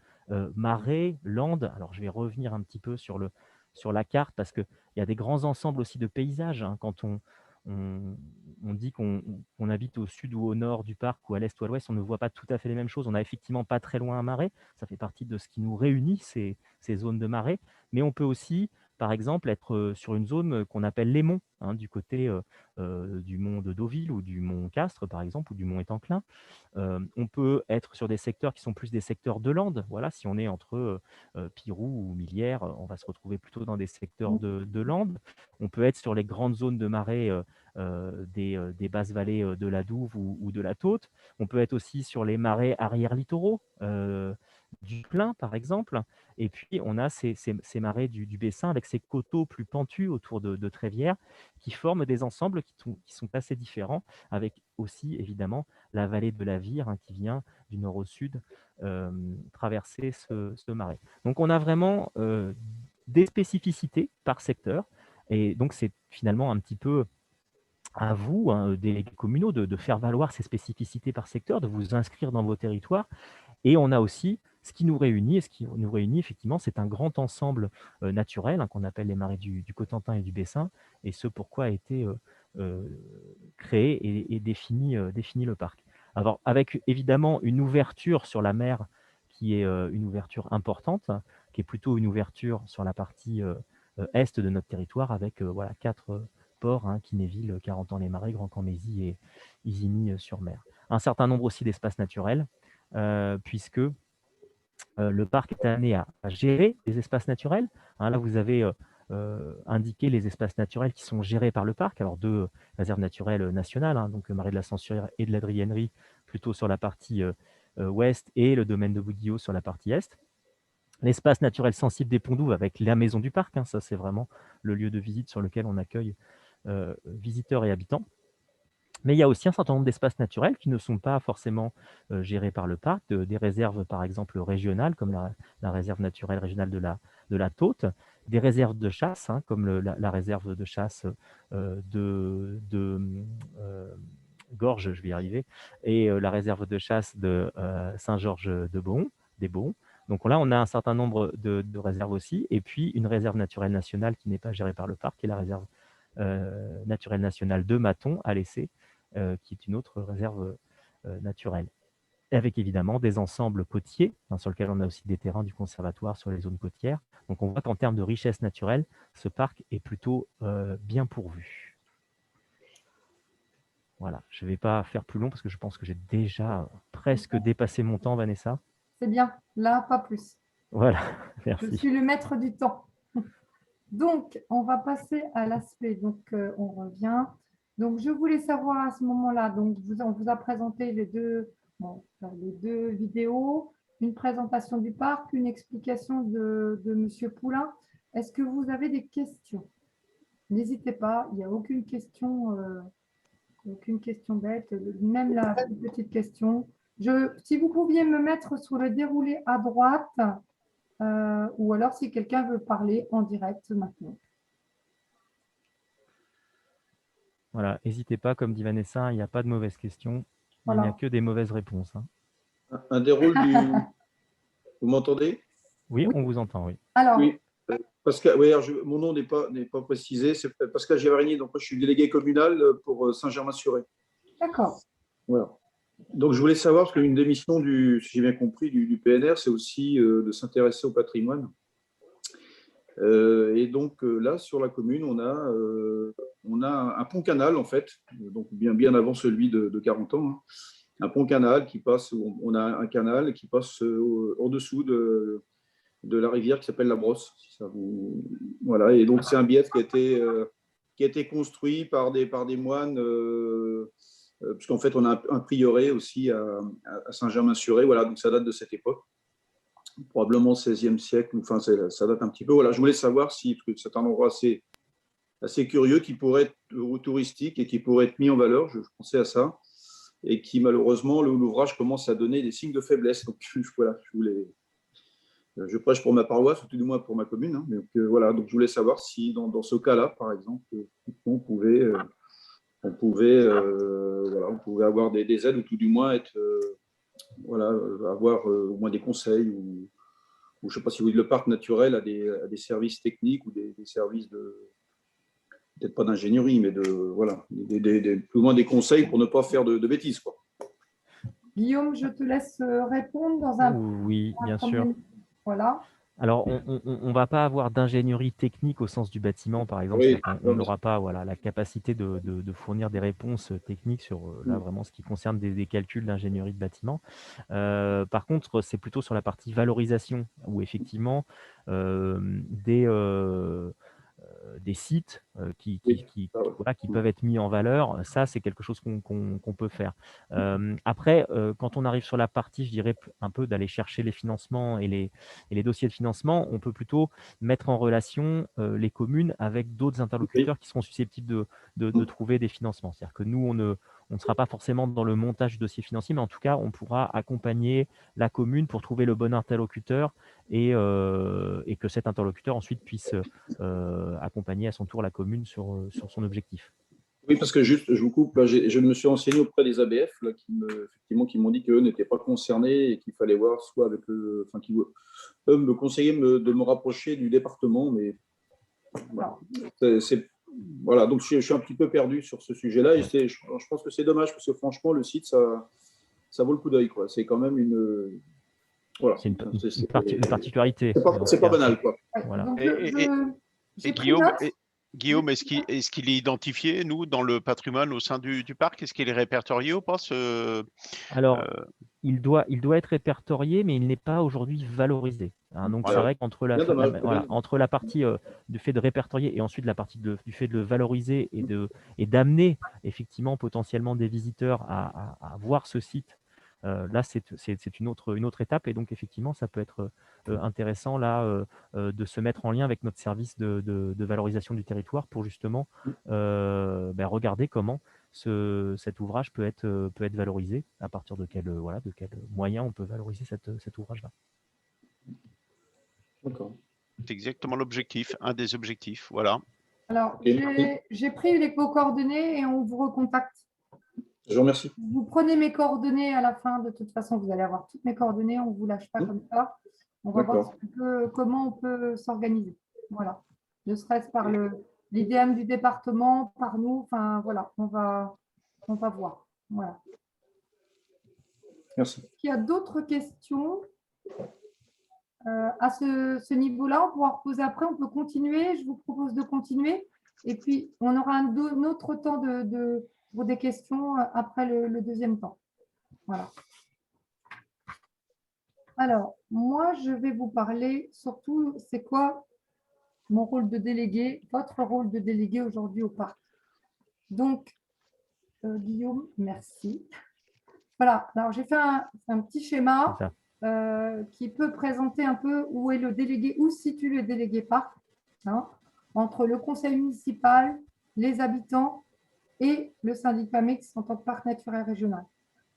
marais, landes. Alors je vais revenir un petit peu sur la carte, parce qu'il y a des grands ensembles aussi de paysages, hein, quand on, on dit qu'on habite au sud ou au nord du parc ou à l'est ou à l'ouest, on ne voit pas tout à fait les mêmes choses. On n'a effectivement pas très loin un marais, ça fait partie de ce qui nous réunit, ces zones de marais, mais on peut aussi, par exemple, être sur une zone qu'on appelle les monts, hein, du côté du mont de Deauville ou du mont Castres, par exemple, ou du mont Étanclin. On peut être sur des secteurs qui sont plus des secteurs de landes. Voilà, si on est entre Pirou ou Millière, on va se retrouver plutôt dans des secteurs de landes. On peut être sur les grandes zones de marais des basses vallées de la Douve ou de la Taute. On peut être aussi sur les marais arrière-littoraux, du Plain par exemple. Et puis on a ces marais du Bessin avec ces coteaux plus pentus autour de Trévière qui forment des ensembles qui sont assez différents, avec aussi évidemment la vallée de la Vire, hein, qui vient du nord au sud traverser ce marais. Donc on a vraiment des spécificités par secteur. Et donc, c'est finalement un petit peu à vous, hein, délégués communaux, de faire valoir ces spécificités par secteur, de vous inscrire dans vos territoires. Et on a aussi ce qui nous réunit. Et ce qui nous réunit, effectivement, c'est un grand ensemble naturel, hein, qu'on appelle les marais du Cotentin et du Bessin. Et ce pourquoi a été créé et défini le parc. Alors, avec évidemment une ouverture sur la mer qui est une ouverture importante, qui est plutôt une ouverture sur la partie est de notre territoire, avec voilà, 4 ports, hein, Kinéville, Carentan-les-Marais, Grand-Camésie et Isigny-sur-Mer. Un certain nombre aussi d'espaces naturels, puisque le parc est amené à gérer les espaces naturels. Hein, là, vous avez indiqué les espaces naturels qui sont gérés par le parc. Alors, 2 réserves naturelles nationales, hein, donc le Marais de la Censure et de la Driènerie, plutôt sur la partie ouest, et le domaine de Boudillot sur la partie est. L'espace naturel sensible des Ponts-Douves avec la maison du parc, hein, ça c'est vraiment le lieu de visite sur lequel on accueille visiteurs et habitants. Mais il y a aussi un certain nombre d'espaces naturels qui ne sont pas forcément gérés par le parc, des réserves par exemple régionales, comme la réserve naturelle régionale de la Taute, des réserves de chasse, hein, comme la réserve de chasse de Gorges, je vais y arriver, et la réserve de chasse de Saint-Georges-de-Beaune, des Beaunes. Donc là, on a un certain nombre de réserves aussi, et puis une réserve naturelle nationale qui n'est pas gérée par le parc, qui est la réserve naturelle nationale de Mathon, à l'Essai, qui est une autre réserve naturelle. Et avec évidemment des ensembles côtiers, hein, sur lesquels on a aussi des terrains du conservatoire sur les zones côtières. Donc on voit qu'en termes de richesse naturelle, ce parc est plutôt bien pourvu. Voilà, je ne vais pas faire plus long parce que je pense que j'ai déjà presque dépassé mon temps, Vanessa. C'est bien, là, pas plus. Voilà, Je merci. suis le maître du temps. Donc, on va passer à l'aspect. Donc, on revient. Donc, je voulais savoir à ce moment-là, donc, on vous a présenté les deux vidéos, une présentation du parc, une explication de M. Poulain. Est-ce que vous avez des questions? N'hésitez pas, il n'y a aucune question bête, même la petite question. Si vous pouviez me mettre sur le déroulé à droite, ou alors si quelqu'un veut parler en direct maintenant. Voilà, n'hésitez pas, comme dit Vanessa, il n'y a pas de mauvaises questions, Voilà. il n'y a que des mauvaises réponses. Hein. Un déroule du... Vous m'entendez? Oui, Oui. on vous entend, oui. Alors, Oui. Pascal, oui, alors mon nom n'est pas précisé, c'est Pascal Gévarigny, donc moi je suis délégué communal pour Saint-Germain-sur-Aie. d'accord. Voilà. Donc je voulais savoir, parce qu'une des missions, si j'ai bien compris, du PNR, c'est aussi de s'intéresser au patrimoine. Et donc là, sur la commune, on a un pont-canal, en fait, donc bien avant celui de 40 ans, hein. Un pont-canal qui passe, on a un canal qui passe en dessous de la rivière qui s'appelle la Brosse. Si ça vous... Voilà, et donc c'est un bief qui a été construit par des moines, puisqu'en fait on a un prieuré aussi à Saint-Germain-sur-Aie, voilà, donc ça date de cette époque, probablement 16e siècle, enfin ça date un petit peu. Voilà, je voulais savoir si c'est un endroit assez curieux qui pourrait être touristique et qui pourrait être mis en valeur, je pensais à ça, et qui malheureusement, l'ouvrage commence à donner des signes de faiblesse. Donc voilà, je prêche pour ma paroisse, ou tout du moins pour ma commune. Hein. Donc voilà, donc je voulais savoir si dans ce cas-là, par exemple, on pouvait avoir des aides, ou tout du moins avoir au moins des conseils, ou je ne sais pas si vous dites, le parc naturel a des services techniques ou des services peut-être pas d'ingénierie, mais plus ou moins des conseils pour ne pas faire de bêtises, quoi. Guillaume, je te laisse répondre dans un... Oui, bien sûr. Voilà. Alors, on ne va pas avoir d'ingénierie technique au sens du bâtiment, par exemple. Oui. On n'aura pas la capacité de fournir des réponses techniques sur là, vraiment ce qui concerne des calculs d'ingénierie de bâtiment. Par contre, c'est plutôt sur la partie valorisation, où effectivement, des sites qui peuvent être mis en valeur, ça c'est quelque chose qu'on peut faire. Après, quand on arrive sur la partie, je dirais un peu d'aller chercher les financements et les dossiers de financement, on peut plutôt mettre en relation les communes avec d'autres interlocuteurs qui seront susceptibles de trouver des financements. C'est-à-dire que nous, on ne sera pas forcément dans le montage du dossier financier, mais en tout cas, on pourra accompagner la commune pour trouver le bon interlocuteur et que cet interlocuteur ensuite puisse accompagner à son tour la commune sur son objectif. Oui, parce que juste, je vous coupe, là, je me suis renseigné auprès des ABF là, qui m'ont dit qu'eux n'étaient pas concernés et qu'il fallait voir soit avec eux me conseillaient de me rapprocher du département, mais voilà. voilà, donc je suis un petit peu perdu sur ce sujet-là et je pense que c'est dommage parce que franchement, le site, ça vaut le coup d'œil, quoi. C'est quand même une. Voilà. C'est une particularité. C'est pas banal, quoi. Voilà. Donc, Et Guillaume, est-ce qu'il est identifié, nous, dans le patrimoine au sein du parc? Est-ce qu'il est répertorié ou pas Alors, il doit être répertorié, mais il n'est pas aujourd'hui valorisé. Hein. Donc, c'est vrai qu'entre entre la partie du fait de répertorier et ensuite la partie du fait de le valoriser et d'amener effectivement potentiellement des visiteurs à voir ce site, là, c'est une autre étape. Et donc, effectivement, ça peut être intéressant là de se mettre en lien avec notre service de valorisation du territoire pour justement regarder comment cet ouvrage peut être valorisé, à partir de quel moyen on peut valoriser cet ouvrage-là. D'accord. C'est exactement l'objectif, un des objectifs. Voilà. Alors, j'ai pris vos coordonnées et on vous recontacte. Je vous remercie. Vous prenez mes coordonnées à la fin. De toute façon, vous allez avoir toutes mes coordonnées. On ne vous lâche pas comme ça. On va voir comment on peut s'organiser. Voilà. Ne serait-ce par l'IDM du département, par nous. Enfin, voilà, on va voir. Voilà. Merci. Est-ce qu'il y a d'autres questions à ce niveau-là? On pourra reposer après. On peut continuer. Je vous propose de continuer. Et puis, on aura un autre temps pour des questions après le deuxième temps. Voilà. Alors, moi, je vais vous parler surtout, c'est quoi mon rôle de délégué, votre rôle de délégué aujourd'hui au parc. Donc, Guillaume, merci. Voilà, alors j'ai fait un petit schéma qui peut présenter un peu où est le délégué, où se situe le délégué parc, hein, entre le conseil municipal, les habitants et le syndicat mixte en tant que parc naturel régional.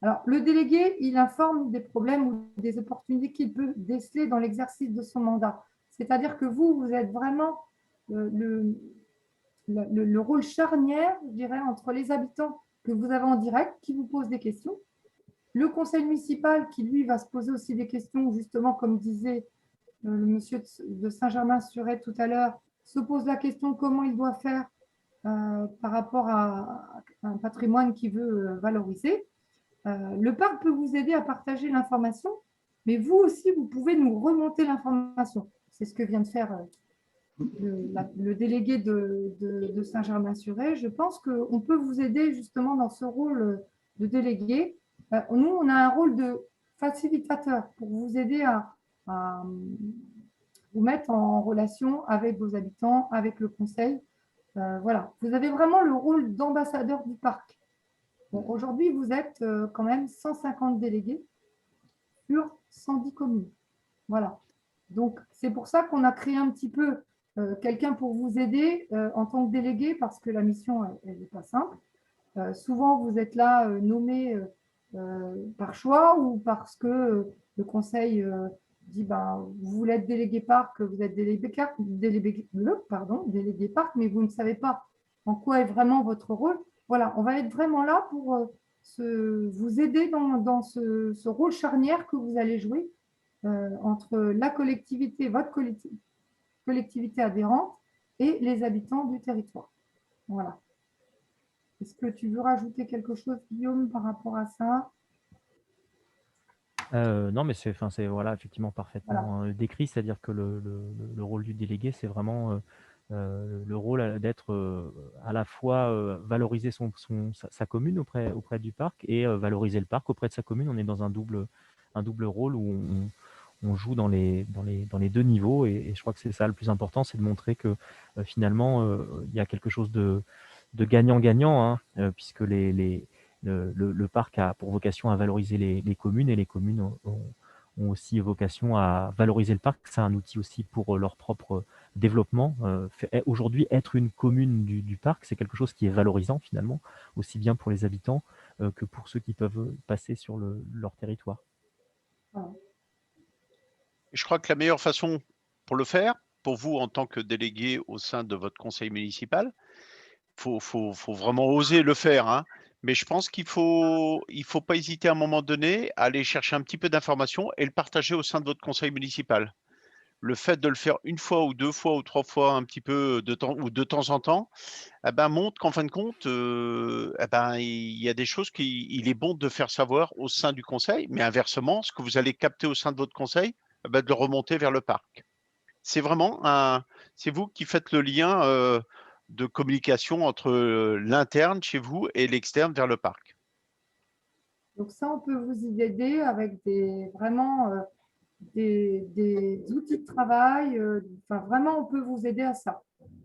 Alors, le délégué, il informe des problèmes ou des opportunités qu'il peut déceler dans l'exercice de son mandat. C'est-à-dire que vous êtes vraiment le rôle charnière, je dirais, entre les habitants que vous avez en direct, qui vous posent des questions, le conseil municipal qui, lui, va se poser aussi des questions, justement, comme disait le monsieur de Saint-Germain-sur-Aie tout à l'heure, se pose la question comment il doit faire par rapport à un patrimoine qu'il veut valoriser. Le parc peut vous aider à partager l'information, mais vous aussi, vous pouvez nous remonter l'information. C'est ce que vient de faire le délégué de Saint-Germain-sur-Aie. Je pense qu'on peut vous aider justement dans ce rôle de délégué. Nous, on a un rôle de facilitateur pour vous aider à vous mettre en relation avec vos habitants, avec le conseil. Voilà, vous avez vraiment le rôle d'ambassadeur du parc. Bon, aujourd'hui, vous êtes quand même 150 délégués sur 110 communes. Voilà. Donc, c'est pour ça qu'on a créé un petit peu quelqu'un pour vous aider en tant que délégué, parce que la mission, elle n'est pas simple. Souvent, vous êtes là nommé par choix ou parce que le conseil dit vous voulez être délégué parc, vous êtes délégué parc, mais vous ne savez pas en quoi est vraiment votre rôle. Voilà, on va être vraiment là pour vous aider dans ce rôle charnière que vous allez jouer entre la collectivité, votre collectivité adhérente et les habitants du territoire. Voilà. Est-ce que tu veux rajouter quelque chose, Guillaume, par rapport à ça? Non, mais c'est voilà, effectivement parfaitement décrit, c'est-à-dire que le rôle du délégué, c'est vraiment le rôle d'être à la fois valoriser sa commune auprès du parc et valoriser le parc auprès de sa commune. On est dans un double rôle où on joue dans les deux niveaux et je crois que c'est ça le plus important, c'est de montrer que finalement il y a quelque chose de gagnant-gagnant, hein, puisque le parc a pour vocation à valoriser les communes et les communes ont aussi vocation à valoriser le parc. C'est un outil aussi pour leur propre développement. Aujourd'hui, être une commune du parc, c'est quelque chose qui est valorisant finalement, aussi bien pour les habitants que pour ceux qui peuvent passer sur leur territoire. Je crois que la meilleure façon pour le faire, pour vous en tant que délégué au sein de votre conseil municipal, faut vraiment oser le faire, hein. Mais je pense qu'il faut pas hésiter à un moment donné à aller chercher un petit peu d'informations et le partager au sein de votre conseil municipal. le fait de le faire une fois ou deux fois ou trois fois un petit peu de temps ou de temps en temps, montre qu'en fin de compte, il y a des choses qu'il est bon de faire savoir au sein du conseil, mais inversement, ce que vous allez capter au sein de votre conseil, de le remonter vers le parc. C'est vraiment c'est vous qui faites le lien de communication entre l'interne chez vous et l'externe vers le parc. Donc ça, on peut vous y aider avec vraiment des outils de travail. Enfin, vraiment, on peut vous aider à ça.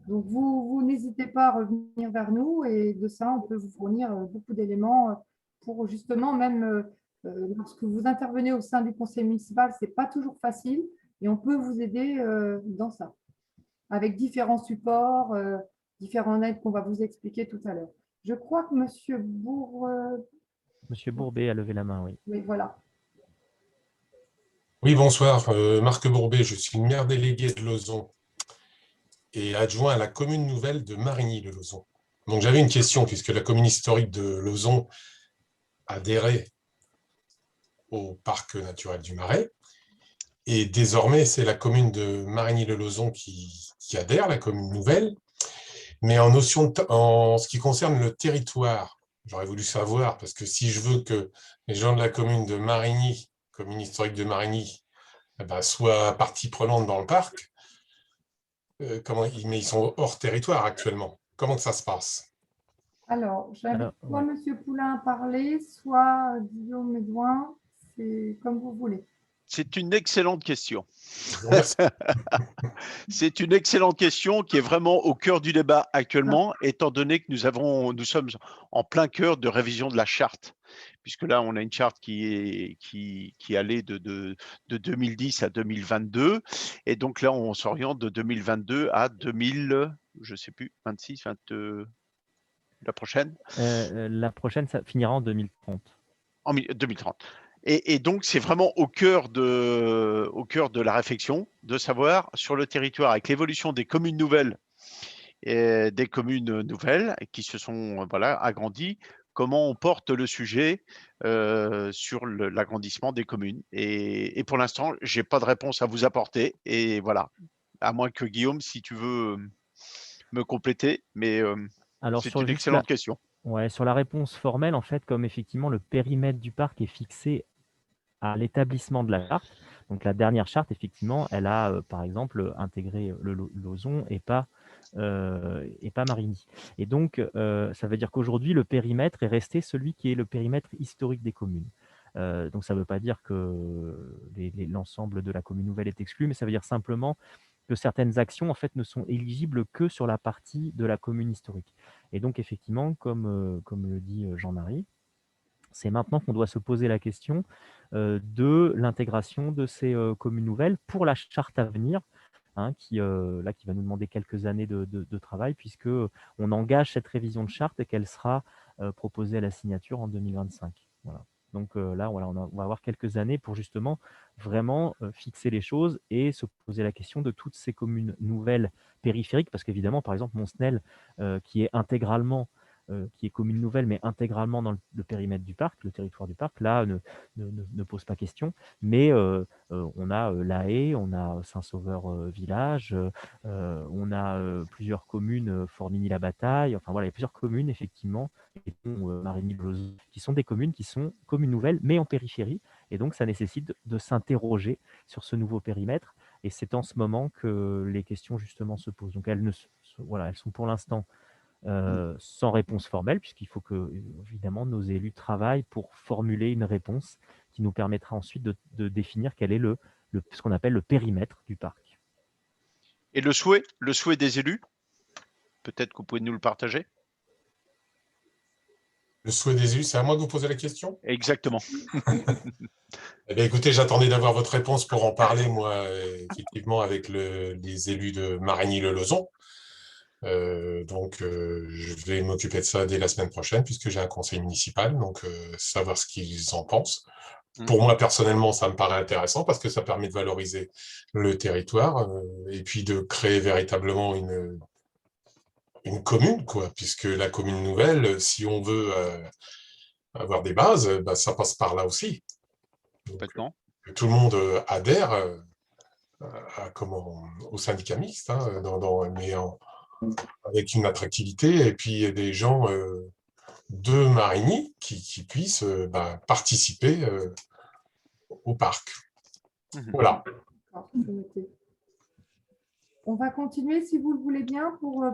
Donc, vous n'hésitez pas à revenir vers nous et de ça, on peut vous fournir beaucoup d'éléments pour justement, même lorsque vous intervenez au sein du conseil municipal, ce n'est pas toujours facile et on peut vous aider dans ça, avec différents supports, différents aides qu'on va vous expliquer tout à l'heure. Je crois que Monsieur Monsieur Bourbet a levé la main, oui. Oui, voilà. Oui, bonsoir. Marc Bourbet, je suis le maire délégué de Lauzon et adjoint à la commune nouvelle de Marigny-le-Lauzon. Donc j'avais une question, puisque la commune historique de Lauzon adhérait au parc naturel du Marais. Et désormais, c'est la commune de Marigny-le-Lauzon qui adhère, la commune nouvelle. Mais en ce qui concerne le territoire, j'aurais voulu savoir, parce que si je veux que les gens de la commune de Marigny, commune historique de Marigny, soient partie prenante dans le parc, mais ils sont hors territoire actuellement. Comment ça se passe? Alors, j'invite soit Monsieur Poulain à parler, soit Guillaume Edouin, c'est comme vous voulez. C'est une excellente question. C'est une excellente question qui est vraiment au cœur du débat actuellement, étant donné que nous sommes en plein cœur de révision de la charte, puisque là, on a une charte qui allait de 2010 à 2022, et donc là, on s'oriente de 2022 à 2000, je sais plus, 26, 20, la prochaine. La prochaine, ça finira en 2030. En 2030. Et donc, c'est vraiment au cœur de la réflexion de savoir sur le territoire, avec l'évolution des communes nouvelles et des communes nouvelles qui se sont agrandies, comment on porte le sujet sur l'agrandissement des communes. Et pour l'instant, je n'ai pas de réponse à vous apporter. Et voilà, à moins que Guillaume, si tu veux me compléter, mais c'est une excellente question. Ouais, sur la réponse formelle, en fait, comme effectivement le périmètre du parc est fixé à l'établissement de la charte. Donc la dernière charte, effectivement, elle a par exemple intégré le Lauzon et pas Marigny. Et donc ça veut dire qu'aujourd'hui le périmètre est resté celui qui est le périmètre historique des communes. Donc ça ne veut pas dire que l'ensemble de la commune nouvelle est exclu, mais ça veut dire simplement que certaines actions en fait ne sont éligibles que sur la partie de la commune historique. Et donc effectivement, comme le dit Jean-Marie, c'est maintenant qu'on doit se poser la question de l'intégration de ces communes nouvelles pour la charte à venir, qui va nous demander quelques années de travail, puisque on engage cette révision de charte et qu'elle sera proposée à la signature en 2025. Voilà. Donc là, on va avoir quelques années pour justement vraiment fixer les choses et se poser la question de toutes ces communes nouvelles périphériques, parce qu'évidemment, par exemple, Monsnel, qui est commune nouvelle, mais intégralement dans le périmètre du parc, le territoire du parc, là, ne pose pas question. Mais on a La Haye, on a Saint-Sauveur Village, on a plusieurs communes, Formigny-la-Bataille, enfin voilà, il y a plusieurs communes, effectivement, et Marigny-Lauzon, qui sont des communes qui sont communes nouvelles, mais en périphérie. Et donc, ça nécessite de s'interroger sur ce nouveau périmètre. Et c'est en ce moment que les questions, justement, se posent. Donc, elles sont pour l'instant sans réponse formelle, puisqu'il faut que, évidemment, nos élus travaillent pour formuler une réponse qui nous permettra ensuite de définir quel est ce qu'on appelle le périmètre du parc. Et le souhait des élus, peut-être que vous pouvez nous le partager. Le souhait des élus, c'est à moi de vous poser la question? Exactement. Eh bien, écoutez, j'attendais d'avoir votre réponse pour en parler, moi, effectivement, avec les élus de Marigny-le-Lauzon. Donc, je vais m'occuper de ça dès la semaine prochaine, puisque j'ai un conseil municipal, donc savoir ce qu'ils en pensent. Pour moi, personnellement, ça me paraît intéressant, parce que ça permet de valoriser le territoire, et puis de créer véritablement une commune, quoi, puisque la commune nouvelle, si on veut avoir des bases, ça passe par là aussi. Donc, que tout le monde adhère, au syndicat mixte, hein, avec une attractivité, et puis des gens de Marigny qui puissent participer au parc. Voilà. D'accord, c'est noté. On va continuer, si vous le voulez bien, pour…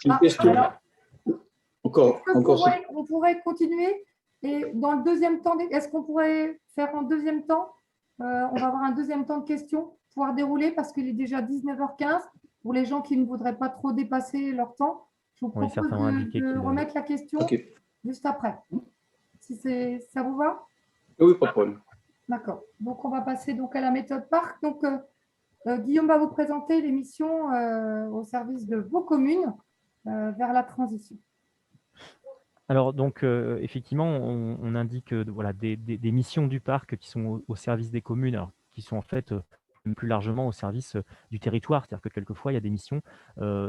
Une question. alors, Encore. on pourrait continuer et dans le deuxième temps, est-ce qu'on pourrait faire en deuxième temps on va avoir un deuxième temps de questions, pouvoir dérouler parce qu'il est déjà 19h15. Pour les gens qui ne voudraient pas trop dépasser leur temps, je vous propose de remettre la question juste après. Si ça vous va? Oui, pas de problème. D'accord. Donc, on va passer donc à la méthode parc. Donc, Guillaume va vous présenter les missions au service de vos communes vers la transition. Alors, donc, effectivement, on indique voilà, des missions du parc qui sont au service des communes, alors, qui sont en fait plus largement au service du territoire. C'est-à-dire que quelquefois, il y a des missions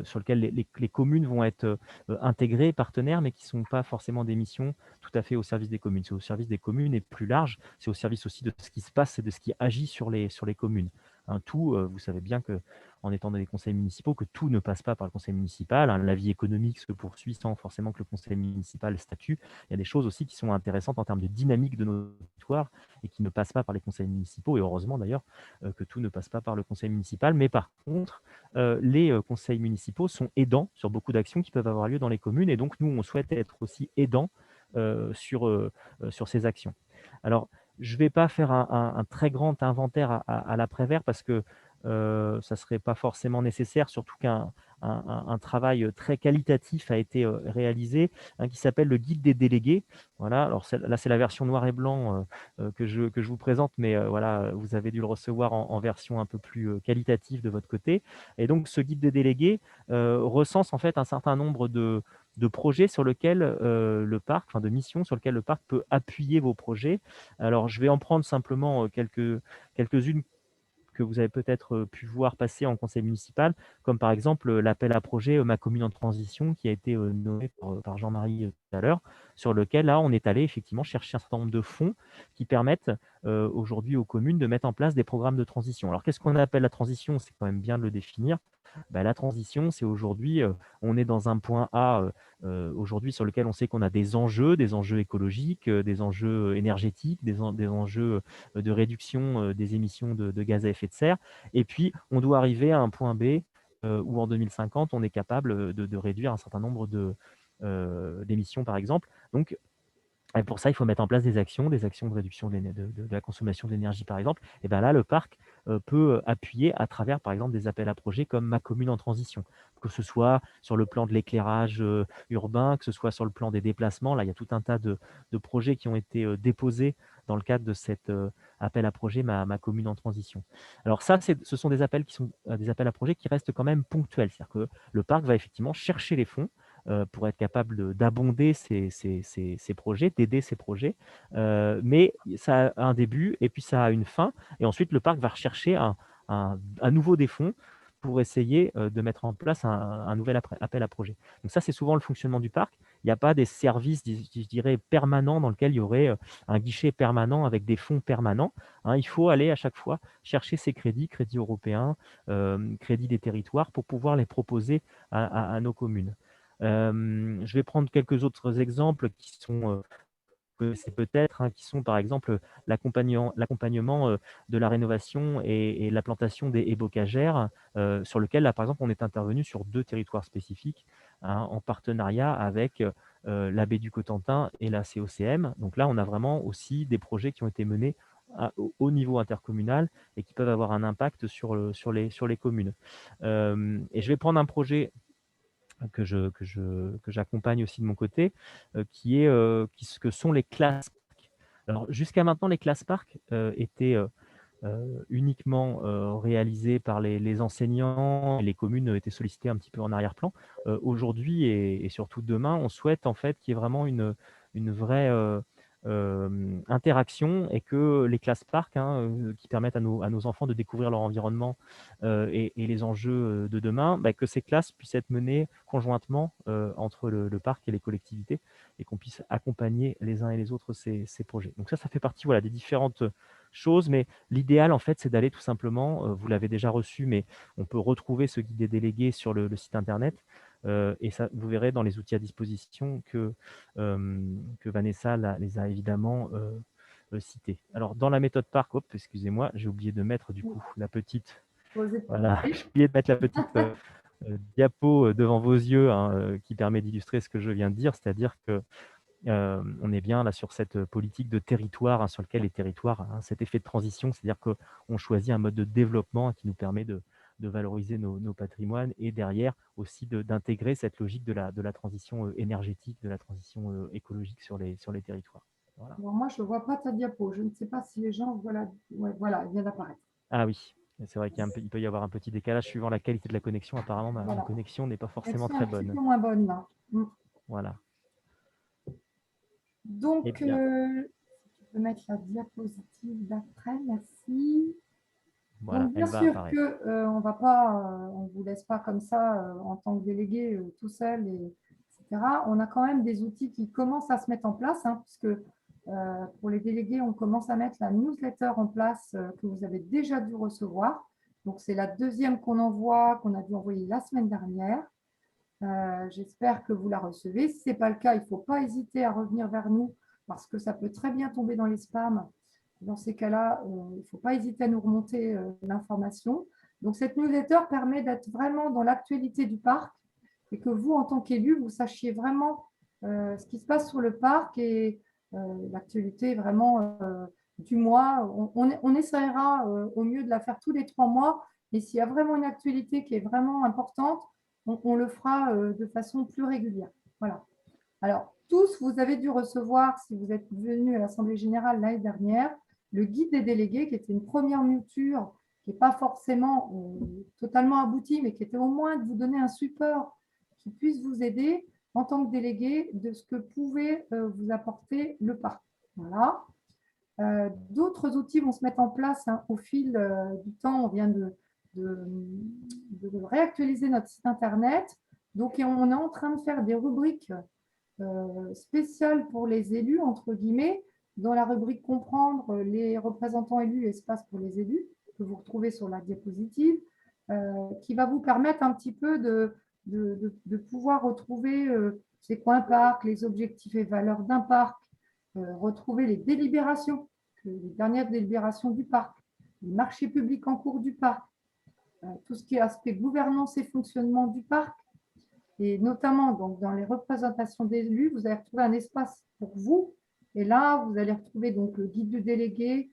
sur lesquelles les communes vont être intégrées, partenaires, mais qui ne sont pas forcément des missions tout à fait au service des communes. C'est au service des communes et plus large, c'est au service aussi de ce qui se passe et de ce qui agit sur les communes. Hein, vous savez bien qu'en étant dans les conseils municipaux, que tout ne passe pas par le conseil municipal. Hein, la vie économique se poursuit sans forcément que le conseil municipal statue. Il y a des choses aussi qui sont intéressantes en termes de dynamique de nos territoires et qui ne passent pas par les conseils municipaux. Et heureusement d'ailleurs que tout ne passe pas par le conseil municipal. Mais par contre, les conseils municipaux sont aidants sur beaucoup d'actions qui peuvent avoir lieu dans les communes. Et donc, nous, on souhaite être aussi aidants sur ces actions. Alors, je ne vais pas faire un très grand inventaire à l'après-vert parce que ça ne serait pas forcément nécessaire, surtout qu'un travail très qualitatif a été réalisé, qui s'appelle le guide des délégués. Voilà, alors là, c'est la version noir et blanc que je vous présente, mais voilà, vous avez dû le recevoir en version un peu plus qualitative de votre côté. Et donc, ce guide des délégués recense en fait un certain nombre de projets sur lesquels le parc, enfin de missions sur lesquelles le parc peut appuyer vos projets. Alors, je vais en prendre simplement quelques-unes que vous avez peut-être pu voir passer en conseil municipal, comme par exemple l'appel à projet Ma commune en transition, qui a été nommé par Jean-Marie tout à l'heure, sur lequel là on est allé effectivement chercher un certain nombre de fonds qui permettent aujourd'hui aux communes de mettre en place des programmes de transition. Alors qu'est-ce qu'on appelle la transition? C'est quand même bien de le définir. La transition, c'est aujourd'hui, on est dans un point A aujourd'hui sur lequel on sait qu'on a des enjeux écologiques, des enjeux énergétiques, des enjeux de réduction des émissions de gaz à effet de serre. Et puis, on doit arriver à un point B où en 2050, on est capable de réduire un certain nombre d'émissions, par exemple. Donc, et pour ça, il faut mettre en place des actions de réduction de la consommation d'énergie, par exemple. Et bien là, le parc peut appuyer à travers, par exemple, des appels à projets comme Ma commune en transition, que ce soit sur le plan de l'éclairage urbain, que ce soit sur le plan des déplacements. Là, il y a tout un tas de projets qui ont été déposés dans le cadre de cet appel à projet Ma commune en transition. Alors ça, ce sont des appels qui sont des appels à projets qui restent quand même ponctuels. C'est-à-dire que le parc va effectivement chercher les fonds pour être capable d'abonder ces projets, d'aider ces projets. Mais ça a un début et puis ça a une fin. Et ensuite, le parc va rechercher à nouveau des fonds pour essayer de mettre en place un nouvel appel à projet. Donc ça, c'est souvent le fonctionnement du parc. Il n'y a pas des services, je dirais, permanents dans lesquels il y aurait un guichet permanent avec des fonds permanents. Hein, il faut aller à chaque fois chercher ces crédits européens, crédits des territoires, pour pouvoir les proposer à nos communes. Je vais prendre quelques autres exemples qui sont que c'est peut-être, qui sont par exemple l'accompagnement de la rénovation et la plantation des haies bocagères, sur lequel, là, par exemple, on est intervenu sur 2 territoires spécifiques, en partenariat avec la baie du Cotentin et la COCM. Donc là, on a vraiment aussi des projets qui ont été menés au niveau intercommunal et qui peuvent avoir un impact sur les communes. Et je vais prendre un projet que j'accompagne aussi de mon côté, que sont les classes parcs. Alors, jusqu'à maintenant, les classes parcs étaient uniquement réalisées par les enseignants, et les communes étaient sollicitées un petit peu en arrière-plan. Aujourd'hui et surtout demain, on souhaite en fait qu'il y ait vraiment une vraie interaction, et que les classes parcs, qui permettent à nos enfants de découvrir leur environnement et les enjeux de demain, que ces classes puissent être menées conjointement entre le parc et les collectivités, et qu'on puisse accompagner les uns et les autres ces projets. Donc ça fait partie, voilà, des différentes choses, mais l'idéal, en fait, c'est d'aller tout simplement, vous l'avez déjà reçu, mais on peut retrouver ce guide des délégués sur le site internet, et ça, vous verrez dans les outils à disposition que Vanessa les a évidemment cités. Alors, dans la méthode PARC, hop, excusez-moi, j'ai oublié de mettre du coup la petite, voilà, j'ai oublié de mettre la petite diapo devant vos yeux, hein, qui permet d'illustrer ce que je viens de dire, c'est-à-dire que on est bien là sur cette politique de territoire, hein, sur lequel les territoires, hein, cet effet de transition, c'est-à-dire qu'on choisit un mode de développement qui nous permet de valoriser nos patrimoines et derrière aussi d'intégrer cette logique de la transition énergétique, de la transition écologique sur les territoires. Voilà. Alors moi, je ne vois pas ta diapo. Je ne sais pas si les gens voient la... Ouais, voilà, elle vient d'apparaître. Ah oui, c'est vrai qu'il peut y avoir un petit décalage suivant la qualité de la connexion. Apparemment, ma connexion n'est pas forcément très bonne. Un petit peu moins bonne là. Voilà. Donc, Eh bien. je peux mettre la diapositive d'après, merci. Voilà, donc, bien sûr qu'on va pas, on vous laisse pas comme ça en tant que délégué tout seul, etc. On a quand même des outils qui commencent à se mettre en place, hein, puisque pour les délégués, on commence à mettre la newsletter en place que vous avez déjà dû recevoir. Donc, c'est la deuxième qu'on envoie, qu'on a dû envoyer la semaine dernière. J'espère que vous la recevez. Si ce n'est pas le cas, il ne faut pas hésiter à revenir vers nous parce que ça peut très bien tomber dans les spams. Dans ces cas-là, il ne faut pas hésiter à nous remonter l'information. Donc, cette newsletter permet d'être vraiment dans l'actualité du parc et que vous, en tant qu'élu, vous sachiez vraiment ce qui se passe sur le parc et l'actualité vraiment du mois. On essaiera au mieux de la faire tous les 3 mois. Et s'il y a vraiment une actualité qui est vraiment importante, on le fera de façon plus régulière. Voilà. Alors, tous, vous avez dû recevoir, si vous êtes venus à l'Assemblée générale l'année dernière, le guide des délégués, qui était une première mouture, qui n'est pas forcément totalement aboutie, mais qui était au moins de vous donner un support qui puisse vous aider en tant que délégué de ce que pouvait vous apporter le parc. Voilà. D'autres outils vont se mettre en place hein, au fil du temps. On vient de réactualiser notre site internet. Donc, on est en train de faire des rubriques spéciales pour les élus, entre guillemets, dans la rubrique comprendre les représentants élus, espace pour les élus, que vous retrouvez sur la diapositive, qui va vous permettre un petit peu de pouvoir retrouver c'est quoi un parc, les objectifs et valeurs d'un parc, retrouver les délibérations, les dernières délibérations du parc, les marchés publics en cours du parc, tout ce qui est aspect gouvernance et fonctionnement du parc, et notamment donc, dans les représentations d'élus, vous allez retrouver un espace pour vous. Et là, vous allez retrouver donc, le guide du délégué,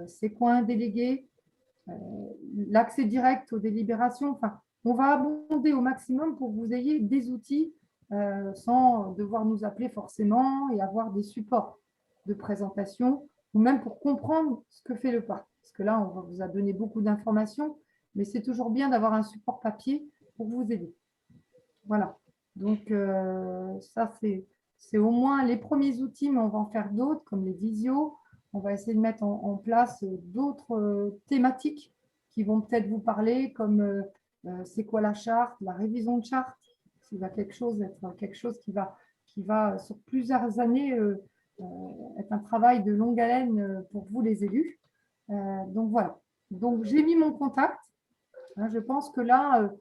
c'est quoi un délégué, l'accès direct aux délibérations. Enfin, on va abonder au maximum pour que vous ayez des outils sans devoir nous appeler forcément et avoir des supports de présentation ou même pour comprendre ce que fait le parc. Parce que là, on vous a donné beaucoup d'informations, mais c'est toujours bien d'avoir un support papier pour vous aider. Voilà. Donc, ça, c'est au moins les premiers outils, mais on va en faire d'autres, comme les visio. On va essayer de mettre en place d'autres thématiques qui vont peut-être vous parler, comme c'est quoi la charte, la révision de charte, qui va être quelque chose qui va sur plusieurs années être un travail de longue haleine pour vous, les élus. Donc, voilà. Donc, j'ai mis mon contact. Hein, je pense que là,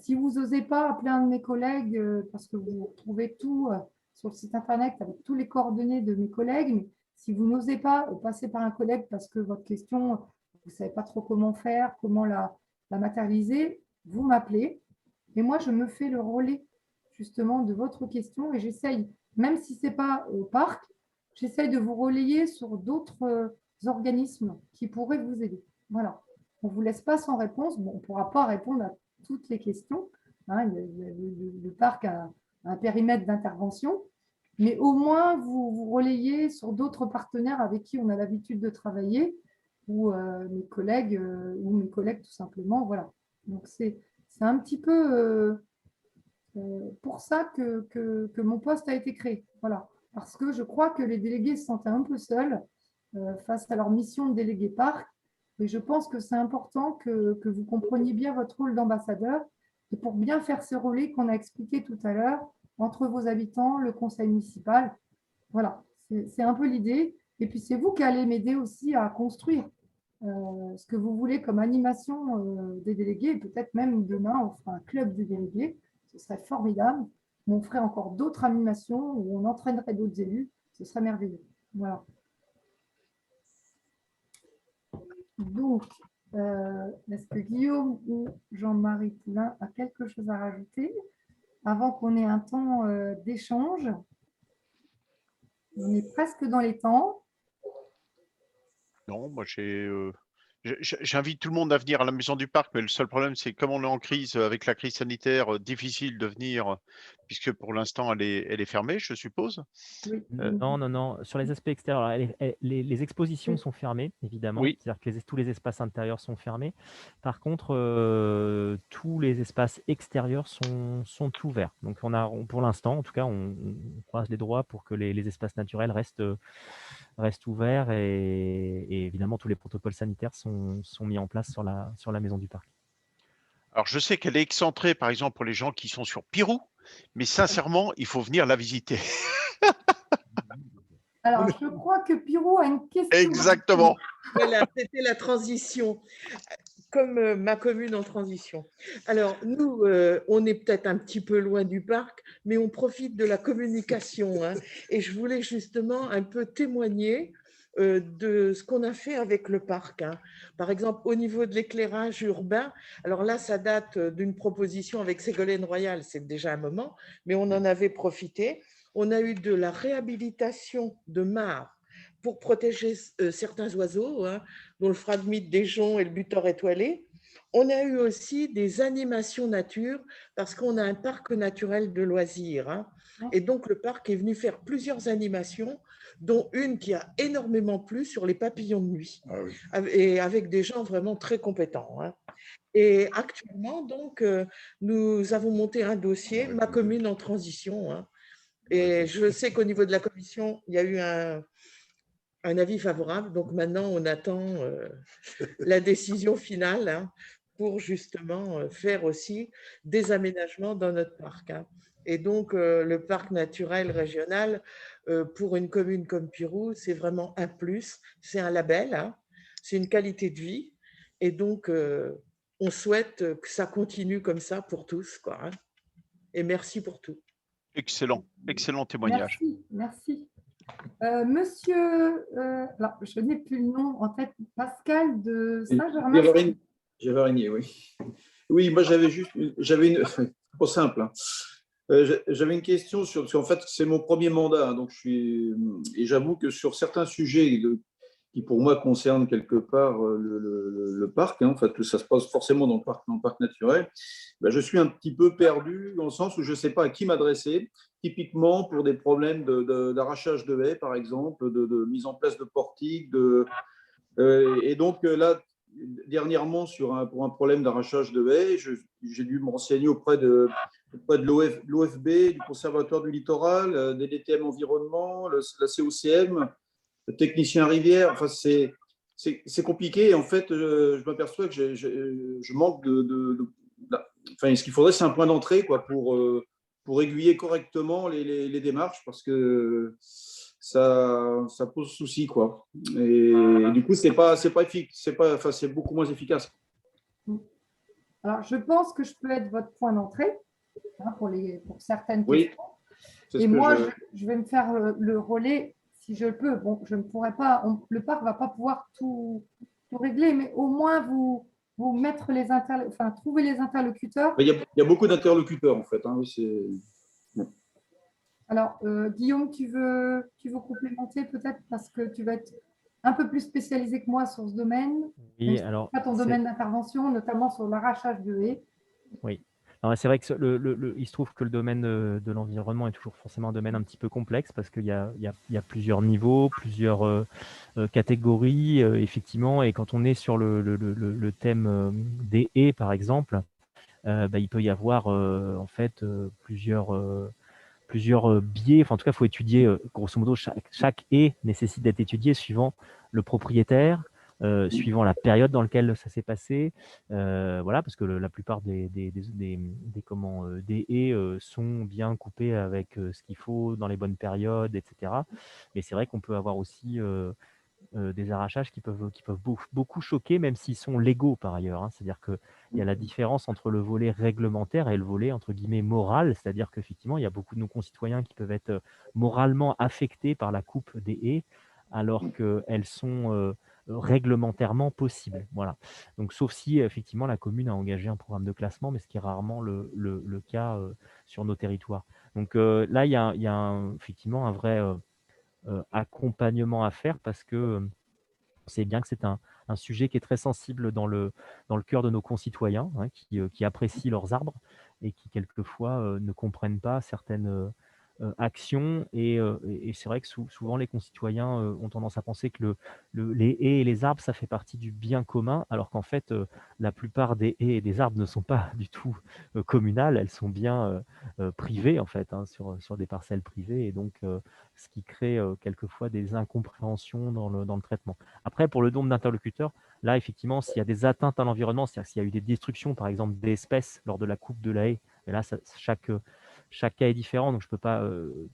si vous n'osez pas appeler un de mes collègues, parce que vous trouvez tout sur le site internet avec tous les coordonnées de mes collègues, mais si vous n'osez pas passer par un collègue parce que votre question, vous ne savez pas trop comment faire, comment la matérialiser, vous m'appelez et moi, je me fais le relais justement de votre question et j'essaye, même si ce n'est pas au parc, j'essaye de vous relayer sur d'autres organismes qui pourraient vous aider. Voilà. On ne vous laisse pas sans réponse. Bon, on ne pourra pas répondre à toutes les questions. Hein, le parc a un périmètre d'intervention, mais au moins vous relayez sur d'autres partenaires avec qui on a l'habitude de travailler ou mes collègues tout simplement. Voilà. Donc c'est un petit peu pour ça que mon poste a été créé. Voilà. Parce que je crois que les délégués se sentaient un peu seuls face à leur mission de délégué parc. Et je pense que c'est important que vous compreniez bien votre rôle d'ambassadeur et pour bien faire ce relais qu'on a expliqué tout à l'heure entre vos habitants, le conseil municipal. Voilà, c'est un peu l'idée. Et puis, c'est vous qui allez m'aider aussi à construire ce que vous voulez comme animation des délégués. Et peut-être même demain, on fera un club des délégués. Ce serait formidable. On ferait encore d'autres animations où on entraînerait d'autres élus. Ce serait merveilleux. Voilà. Donc, est-ce que Guillaume ou Jean-Marie Poulain a quelque chose à rajouter avant qu'on ait un temps d'échange? On est presque dans les temps. Non, moi j'invite tout le monde à venir à la Maison du Parc, mais le seul problème, c'est comme on est en crise, avec la crise sanitaire, difficile de venir, puisque pour l'instant, elle est fermée, je suppose. Oui. Non. Sur les aspects extérieurs, alors, les expositions Oui. sont fermées, évidemment. Oui. C'est-à-dire que tous les espaces intérieurs sont fermés. Par contre, tous les espaces extérieurs sont ouverts. Donc, pour l'instant, en tout cas, on croise les doigts pour que les espaces naturels restent ouverts et évidemment, tous les protocoles sanitaires sont mis en place sur la Maison du Parc. Alors, je sais qu'elle est excentrée, par exemple, pour les gens qui sont sur Pirou, mais sincèrement, il faut venir la visiter. Alors, je crois que Pirou a une question. Exactement. Voilà, c'était la transition, comme ma commune en transition. Alors, nous, on est peut-être un petit peu loin du parc, mais on profite de la communication. Hein, et je voulais justement un peu témoigner de ce qu'on a fait avec le parc. Hein. Par exemple, au niveau de l'éclairage urbain, alors là, ça date d'une proposition avec Ségolène Royal, c'est déjà un moment, mais on en avait profité. On a eu de la réhabilitation de mares pour protéger certains oiseaux, hein, dont le phragmite des joncs et le butor étoilé. On a eu aussi des animations nature parce qu'on a un parc naturel de loisirs. Hein, et donc, le parc est venu faire plusieurs animations, dont une qui a énormément plu sur les papillons de nuit, et avec des gens vraiment très compétents. Hein. Et actuellement, donc, nous avons monté un dossier, ma commune en transition. Hein, et je sais qu'au niveau de la commission, il y a eu un avis favorable. Donc maintenant, on attend la décision finale hein, pour justement faire aussi des aménagements dans notre parc. Hein. Et donc, le parc naturel régional, pour une commune comme Pirou, c'est vraiment un plus. C'est un label, hein, c'est une qualité de vie. Et donc, on souhaite que ça continue comme ça pour tous. Quoi, hein. Et merci pour tout. Excellent témoignage. Merci. Monsieur, alors, je n'ai plus le nom en tête, Pascal de Saint-Germain. Gévarigné, oui. Oui, moi j'avais une, trop simple. Hein. J'avais une question parce qu'en fait c'est mon premier mandat, hein, donc et j'avoue que sur certains sujets qui pour moi concernent quelque part le parc, hein, en fait ça se passe forcément dans le parc naturel, ben, je suis un petit peu perdu dans le sens où je ne sais pas à qui m'adresser. Typiquement pour des problèmes d'arrachage de haies, par exemple, de mise en place de portiques. Et donc là, dernièrement, pour un problème d'arrachage de haies, j'ai dû me renseigner auprès de l'OFB, du Conservatoire du Littoral, des DTM Environnement, la COCM, le technicien rivière. Enfin, c'est compliqué. Et en fait, je m'aperçois que je manque enfin, ce qu'il faudrait, c'est un point d'entrée quoi, pour aiguiller correctement les démarches parce que ça pose souci quoi. Et du coup c'est beaucoup moins efficace. Alors je pense que je peux être votre point d'entrée hein, pour certaines questions. Et moi je vais me faire le relais si je le peux. Bon, je ne pourrai pas, le parc va pas pouvoir tout régler, mais au moins vous mettre trouver les interlocuteurs. Il y a beaucoup d'interlocuteurs en fait. Hein, Alors, Guillaume, tu veux complémenter peut-être parce que tu vas être un peu plus spécialisé que moi sur ce domaine. Oui, alors. Pas ton domaine d'intervention, notamment sur l'arrachage de haies. Oui. C'est vrai que il se trouve que le domaine de l'environnement est toujours forcément un domaine un petit peu complexe parce qu'il y a plusieurs niveaux, plusieurs catégories, effectivement. Et quand on est sur le thème des haies, par exemple, il peut y avoir en fait plusieurs biais. Enfin, en tout cas, il faut étudier, grosso modo, chaque haie nécessite d'être étudiée suivant le propriétaire, suivant la période dans laquelle ça s'est passé. Voilà, parce que la plupart des haies sont bien coupées avec ce qu'il faut dans les bonnes périodes, etc. Mais c'est vrai qu'on peut avoir aussi des arrachages qui peuvent beaucoup choquer, même s'ils sont légaux par ailleurs, hein. C'est-à-dire qu'il y a la différence entre le volet réglementaire et le volet entre guillemets moral, c'est-à-dire qu'effectivement, il y a beaucoup de nos concitoyens qui peuvent être moralement affectés par la coupe des haies, alors qu'elles sont réglementairement possibles. Voilà. Donc, sauf si effectivement la commune a engagé un programme de classement, mais ce qui est rarement le cas sur nos territoires. Donc là, il y a effectivement un vrai accompagnement à faire parce que on sait bien que c'est un sujet qui est très sensible dans le cœur de nos concitoyens, hein, qui apprécient leurs arbres et qui quelquefois ne comprennent pas certaines actions. Et c'est vrai que souvent les concitoyens ont tendance à penser que les haies et les arbres, ça fait partie du bien commun, alors qu'en fait, la plupart des haies et des arbres ne sont pas du tout communales, elles sont bien privées, en fait, hein, sur des parcelles privées, et donc ce qui crée quelquefois des incompréhensions dans le traitement. Après, pour le nombre d'interlocuteurs, là, effectivement, s'il y a des atteintes à l'environnement, c'est-à-dire s'il y a eu des destructions, par exemple, d'espèces lors de la coupe de la haie, et là, chaque cas est différent, donc je ne peux pas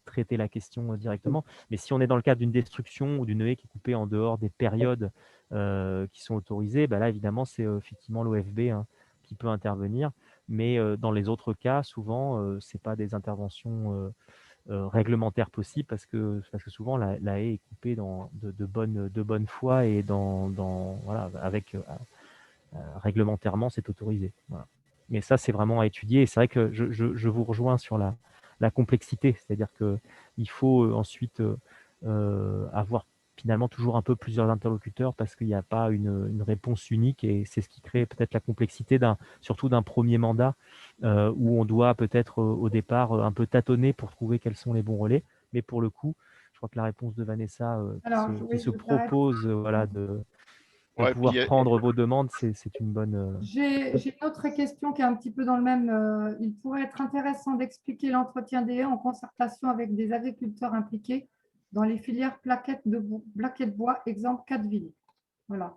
traiter la question directement. Mais si on est dans le cadre d'une destruction ou d'une haie qui est coupée en dehors des périodes qui sont autorisées, bah là, évidemment, c'est effectivement l'OFB hein, qui peut intervenir. Mais dans les autres cas, souvent, ce n'est pas des interventions réglementaires possibles parce que souvent, la haie est coupée de bonne foi et voilà, avec réglementairement, c'est autorisé. Voilà. Mais ça, c'est vraiment à étudier. Et c'est vrai que je vous rejoins sur la complexité. C'est-à-dire qu'il faut ensuite avoir finalement toujours un peu plusieurs interlocuteurs parce qu'il n'y a pas une réponse unique. Et c'est ce qui crée peut-être la complexité, surtout d'un premier mandat où on doit peut-être au départ un peu tâtonner pour trouver quels sont les bons relais. Mais pour le coup, je crois que la réponse de Vanessa qui se propose voilà, de pouvoir prendre vos demandes, c'est une bonne... J'ai une autre question qui est un petit peu dans le même. Il pourrait être intéressant d'expliquer l'entretien des haies en concertation avec des agriculteurs impliqués dans les filières plaquettes bois, exemple Catteville. Voilà.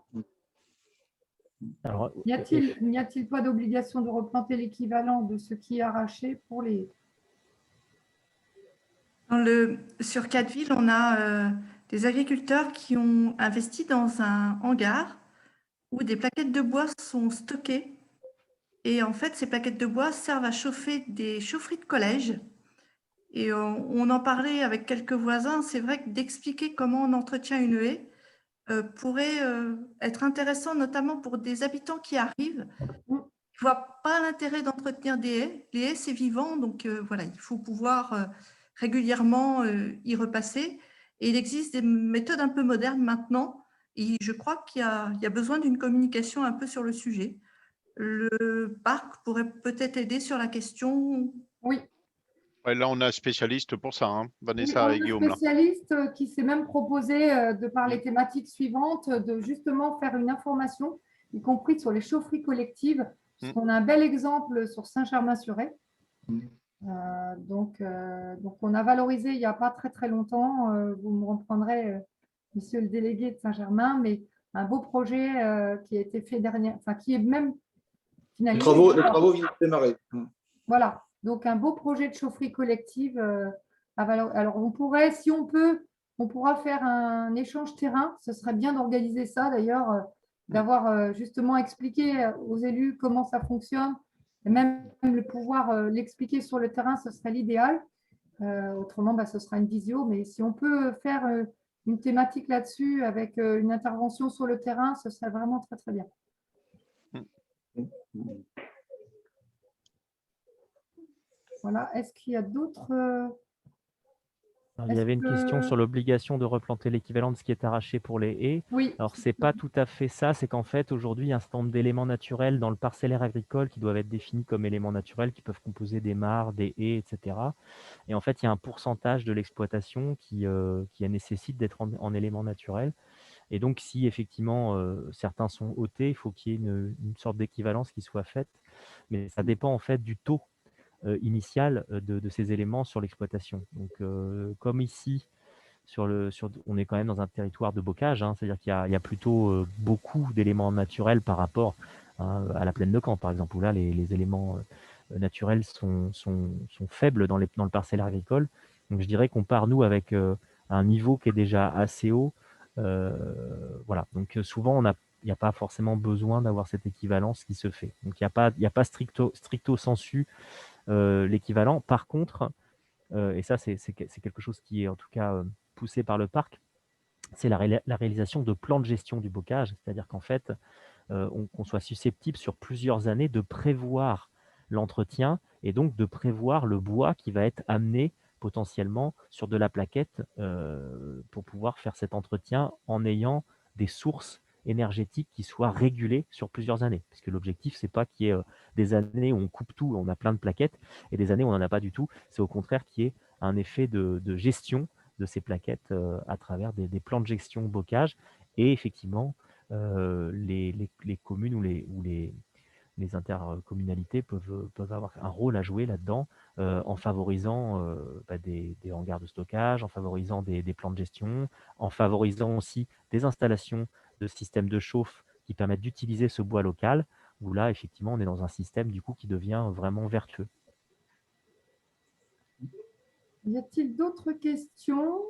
Alors, n'y a-t-il pas d'obligation de replanter l'équivalent de ce qui est arraché pour les haies? Sur Catteville, on a des agriculteurs qui ont investi dans un hangar où des plaquettes de bois sont stockées. Et en fait, ces plaquettes de bois servent à chauffer des chaufferies de collège. Et on en parlait avec quelques voisins. C'est vrai que d'expliquer comment on entretient une haie pourrait être intéressant, notamment pour des habitants qui arrivent. Ils ne voient pas l'intérêt d'entretenir des haies. Les haies, c'est vivant, donc voilà, il faut pouvoir régulièrement y repasser. Et il existe des méthodes un peu modernes maintenant. Et je crois qu'il y a besoin d'une communication un peu sur le sujet. Le parc pourrait peut-être aider sur la question. Oui. Ouais, là, on a un spécialiste pour ça, hein, Vanessa et Guillaume. Un spécialiste qui s'est même proposé, de par les thématiques suivantes, de justement faire une information, y compris sur les chaufferies collectives. On a un bel exemple sur Saint-Germain-sur-Aie. Donc, on a valorisé il n'y a pas très très longtemps, vous me reprendrez, monsieur le délégué de Saint-Germain, mais un beau projet qui a été fait dernièrement, enfin qui est même finalisé. Les travaux viennent de démarrer. Voilà, donc un beau projet de chaufferie collective. Alors on pourrait, si on peut, on pourra faire un échange terrain. Ce serait bien d'organiser ça d'ailleurs, d'avoir justement expliqué aux élus comment ça fonctionne. Et même le pouvoir l'expliquer sur le terrain, ce serait l'idéal. Autrement, ce sera une visio. Mais si on peut faire une thématique là-dessus avec une intervention sur le terrain, ce serait vraiment très, très bien. Voilà. Est-ce qu'il y a d'autres… Il y avait une question sur l'obligation de replanter l'équivalent de ce qui est arraché pour les haies. Oui. Alors, ce n'est pas tout à fait ça. C'est qu'en fait, aujourd'hui, il y a un certain nombre d'éléments naturels dans le parcellaire agricole qui doivent être définis comme éléments naturels, qui peuvent composer des mares, des haies, etc. Et en fait, il y a un pourcentage de l'exploitation qui nécessite d'être en éléments naturels. Et donc, si effectivement certains sont ôtés, il faut qu'il y ait une sorte d'équivalence qui soit faite. Mais ça dépend en fait du taux initial de ces éléments sur l'exploitation. Donc, comme ici, on est quand même dans un territoire de bocage, hein, c'est-à-dire qu'il y a plutôt beaucoup d'éléments naturels par rapport à la plaine de Caen, par exemple, où là, les éléments naturels sont faibles dans le parcellaire agricole. Donc, je dirais qu'on part, nous, avec un niveau qui est déjà assez haut. Voilà. Donc, souvent, il n'y a pas forcément besoin d'avoir cette équivalence qui se fait. Donc, il n'y a pas stricto sensu l'équivalent. Par contre, et ça, c'est quelque chose qui est en tout cas poussé par le parc, c'est la réalisation de plans de gestion du bocage. C'est-à-dire qu'en fait, qu'on soit susceptible sur plusieurs années de prévoir l'entretien et donc de prévoir le bois qui va être amené potentiellement sur de la plaquette pour pouvoir faire cet entretien en ayant des sources énergétiques qui soient régulées sur plusieurs années. Parce que l'objectif, c'est pas qu'il y ait des années où on coupe tout, on a plein de plaquettes, et des années où on n'en a pas du tout. C'est au contraire qu'il y ait un effet de gestion de ces plaquettes à travers des plans de gestion bocage. Et effectivement, les communes ou les intercommunalités peuvent avoir un rôle à jouer là-dedans en favorisant des hangars de stockage, en favorisant des plans de gestion, en favorisant aussi des installations de systèmes de chauffe qui permettent d'utiliser ce bois local, où là, effectivement, on est dans un système du coup qui devient vraiment vertueux. Y a-t-il d'autres questions?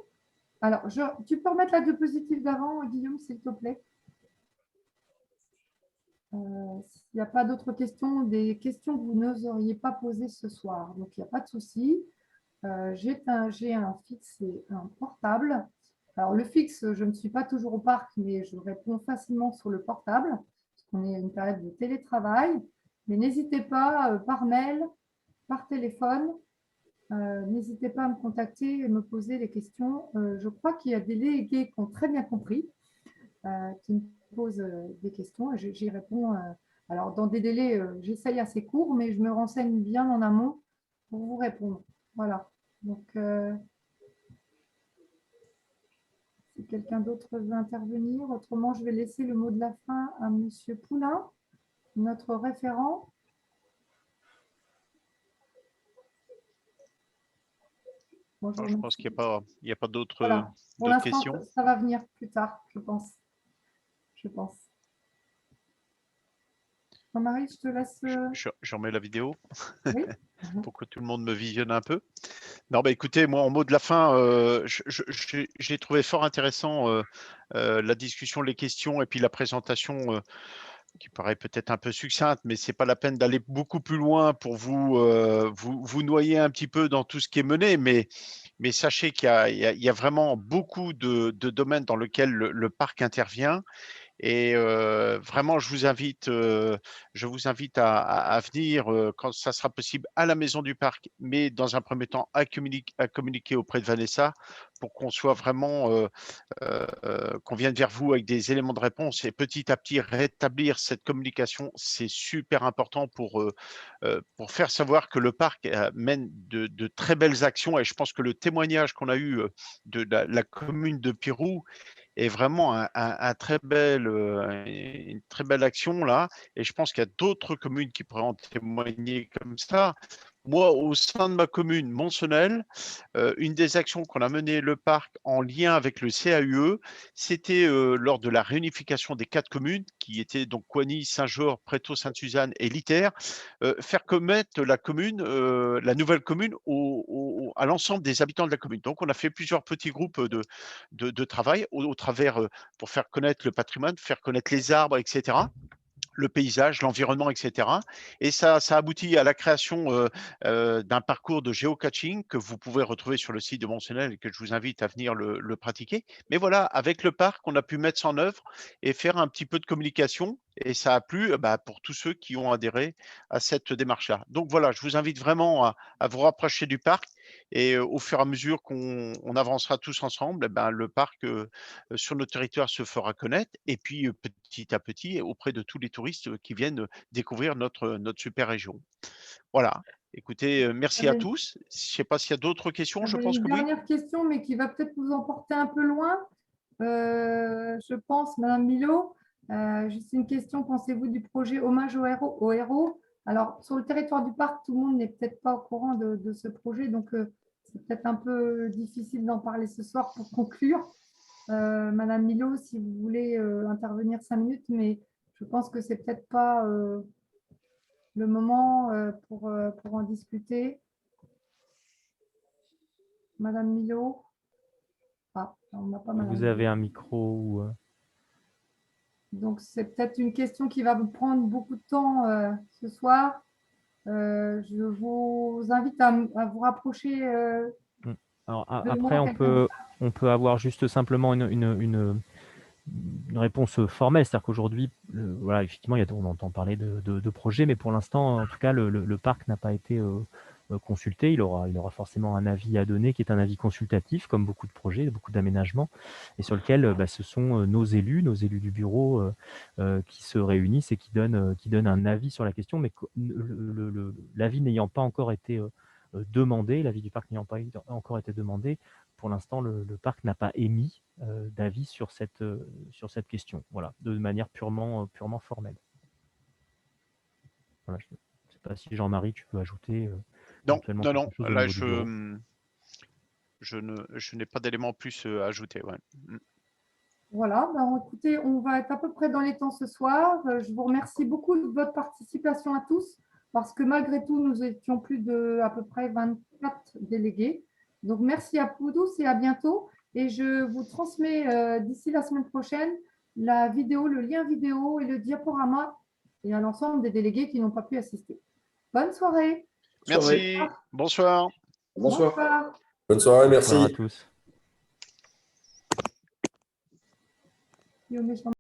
Alors, tu peux remettre la diapositive d'avant, Guillaume, s'il te plaît. S'il n'y a pas d'autres questions, des questions que vous n'oseriez pas poser ce soir, donc il n'y a pas de souci. J'ai un fixe et un portable. Alors, le fixe, je ne suis pas toujours au parc, mais je réponds facilement sur le portable, parce qu'on est à une période de télétravail. Mais n'hésitez pas, par mail, par téléphone, n'hésitez pas à me contacter et me poser des questions. Je crois qu'il y a des délégués qui ont très bien compris, qui me posent des questions et j'y réponds. Alors, dans des délais, j'essaye assez court, mais je me renseigne bien en amont pour vous répondre. Voilà. Donc, si quelqu'un d'autre veut intervenir, autrement, je vais laisser le mot de la fin à M. Poulain, notre référent. Bon, je pense qu'il n'y a pas d'autres voilà. Pour l'instant, questions. ça va venir plus tard, je pense. Jean-Marie, je te laisse. Je remets la vidéo Oui. pour que tout le monde me visionne un peu. Non, bah, écoutez, moi, en mot de la fin, j'ai trouvé fort intéressant la discussion, les questions et puis la présentation qui paraît peut-être un peu succincte, mais c'est pas la peine d'aller beaucoup plus loin pour vous noyer un petit peu dans tout ce qui est mené. Mais sachez qu'il y a vraiment beaucoup de domaines dans lesquels le parc intervient. Et vraiment, je vous invite à venir quand ça sera possible à la Maison du Parc, mais dans un premier temps à communiquer auprès de Vanessa pour qu'on soit vraiment, qu'on vienne vers vous avec des éléments de réponse et petit à petit rétablir cette communication. C'est super important pour faire savoir que le parc mène de très belles actions. Et je pense que le témoignage qu'on a eu de la commune de Pirou est vraiment une très belle action là. Et je pense qu'il y a d'autres communes qui pourraient en témoigner comme ça. Moi, au sein de ma commune, Monsonnel, une des actions qu'on a menées le parc en lien avec le CAUE, c'était lors de la réunification des 4 communes, qui étaient donc Coigny, Saint-Georges, Prétot, Sainte-Suzanne et Litaire, faire connaître la commune, la nouvelle commune à l'ensemble des habitants de la commune. Donc, on a fait plusieurs petits groupes de travail au travers, pour faire connaître le patrimoine, faire connaître les arbres, etc., le paysage, l'environnement, etc. Et ça aboutit à la création d'un parcours de géocaching que vous pouvez retrouver sur le site de Monsonnel et que je vous invite à venir le pratiquer. Mais voilà, avec le parc, on a pu mettre ça en œuvre et faire un petit peu de communication. Et ça a plu pour tous ceux qui ont adhéré à cette démarche-là. Donc voilà, je vous invite vraiment à vous rapprocher du parc. Et au fur et à mesure qu'on avancera tous ensemble, le parc sur notre territoire se fera connaître. Et puis petit à petit, auprès de tous les touristes qui viennent découvrir notre super région. Voilà. Écoutez, merci à tous. Je ne sais pas s'il y a d'autres questions. Je pense que oui. Une dernière question, mais qui va peut-être vous emporter un peu loin. Je pense, Madame Milot, juste une question. Pensez-vous du projet Hommage aux héros? Alors, sur le territoire du parc, tout le monde n'est peut-être pas au courant de ce projet. Donc, c'est peut-être un peu difficile d'en parler ce soir pour conclure. Madame Milot, si vous voulez intervenir 5 minutes, mais je pense que c'est peut-être pas le moment pour en discuter. Madame Milot. Ah, on n'a pas Madame Vous avez Milot. un micro ou… Donc, c'est peut-être une question qui va vous prendre beaucoup de temps ce soir. Je vous invite à vous rapprocher. Alors, de après, moi, on peut avoir juste simplement une réponse formelle, c'est-à-dire qu'aujourd'hui, voilà, effectivement, on entend parler de projets, mais pour l'instant, en tout cas, le parc n'a pas été consulté. Il aura forcément un avis à donner qui est un avis consultatif, comme beaucoup de projets, beaucoup d'aménagements, et sur lequel ce sont nos élus du bureau qui se réunissent et qui donnent un avis sur la question, mais l'avis n'ayant pas encore été demandé, l'avis du parc n'ayant pas encore été demandé, pour l'instant, le parc n'a pas émis d'avis sur cette question, voilà, de manière purement formelle. Voilà, je ne sais pas si Jean-Marie, tu peux ajouter Non, éventuellement non, quelque non. chose au Là, niveau du bureau. je n'ai pas d'éléments plus à ajouter. Ouais. Voilà, ben, écoutez, on va être à peu près dans les temps ce soir. Je vous remercie beaucoup de votre participation à tous, parce que malgré tout, nous étions plus de à peu près 24 délégués. Donc, merci à vous tous et à bientôt. Et je vous transmets d'ici la semaine prochaine la vidéo, le lien vidéo et le diaporama et à l'ensemble des délégués qui n'ont pas pu assister. Bonne soirée. Merci. Bonsoir. Bonsoir. Bonne soirée, Bonsoir à merci. tous. Yo, méchant.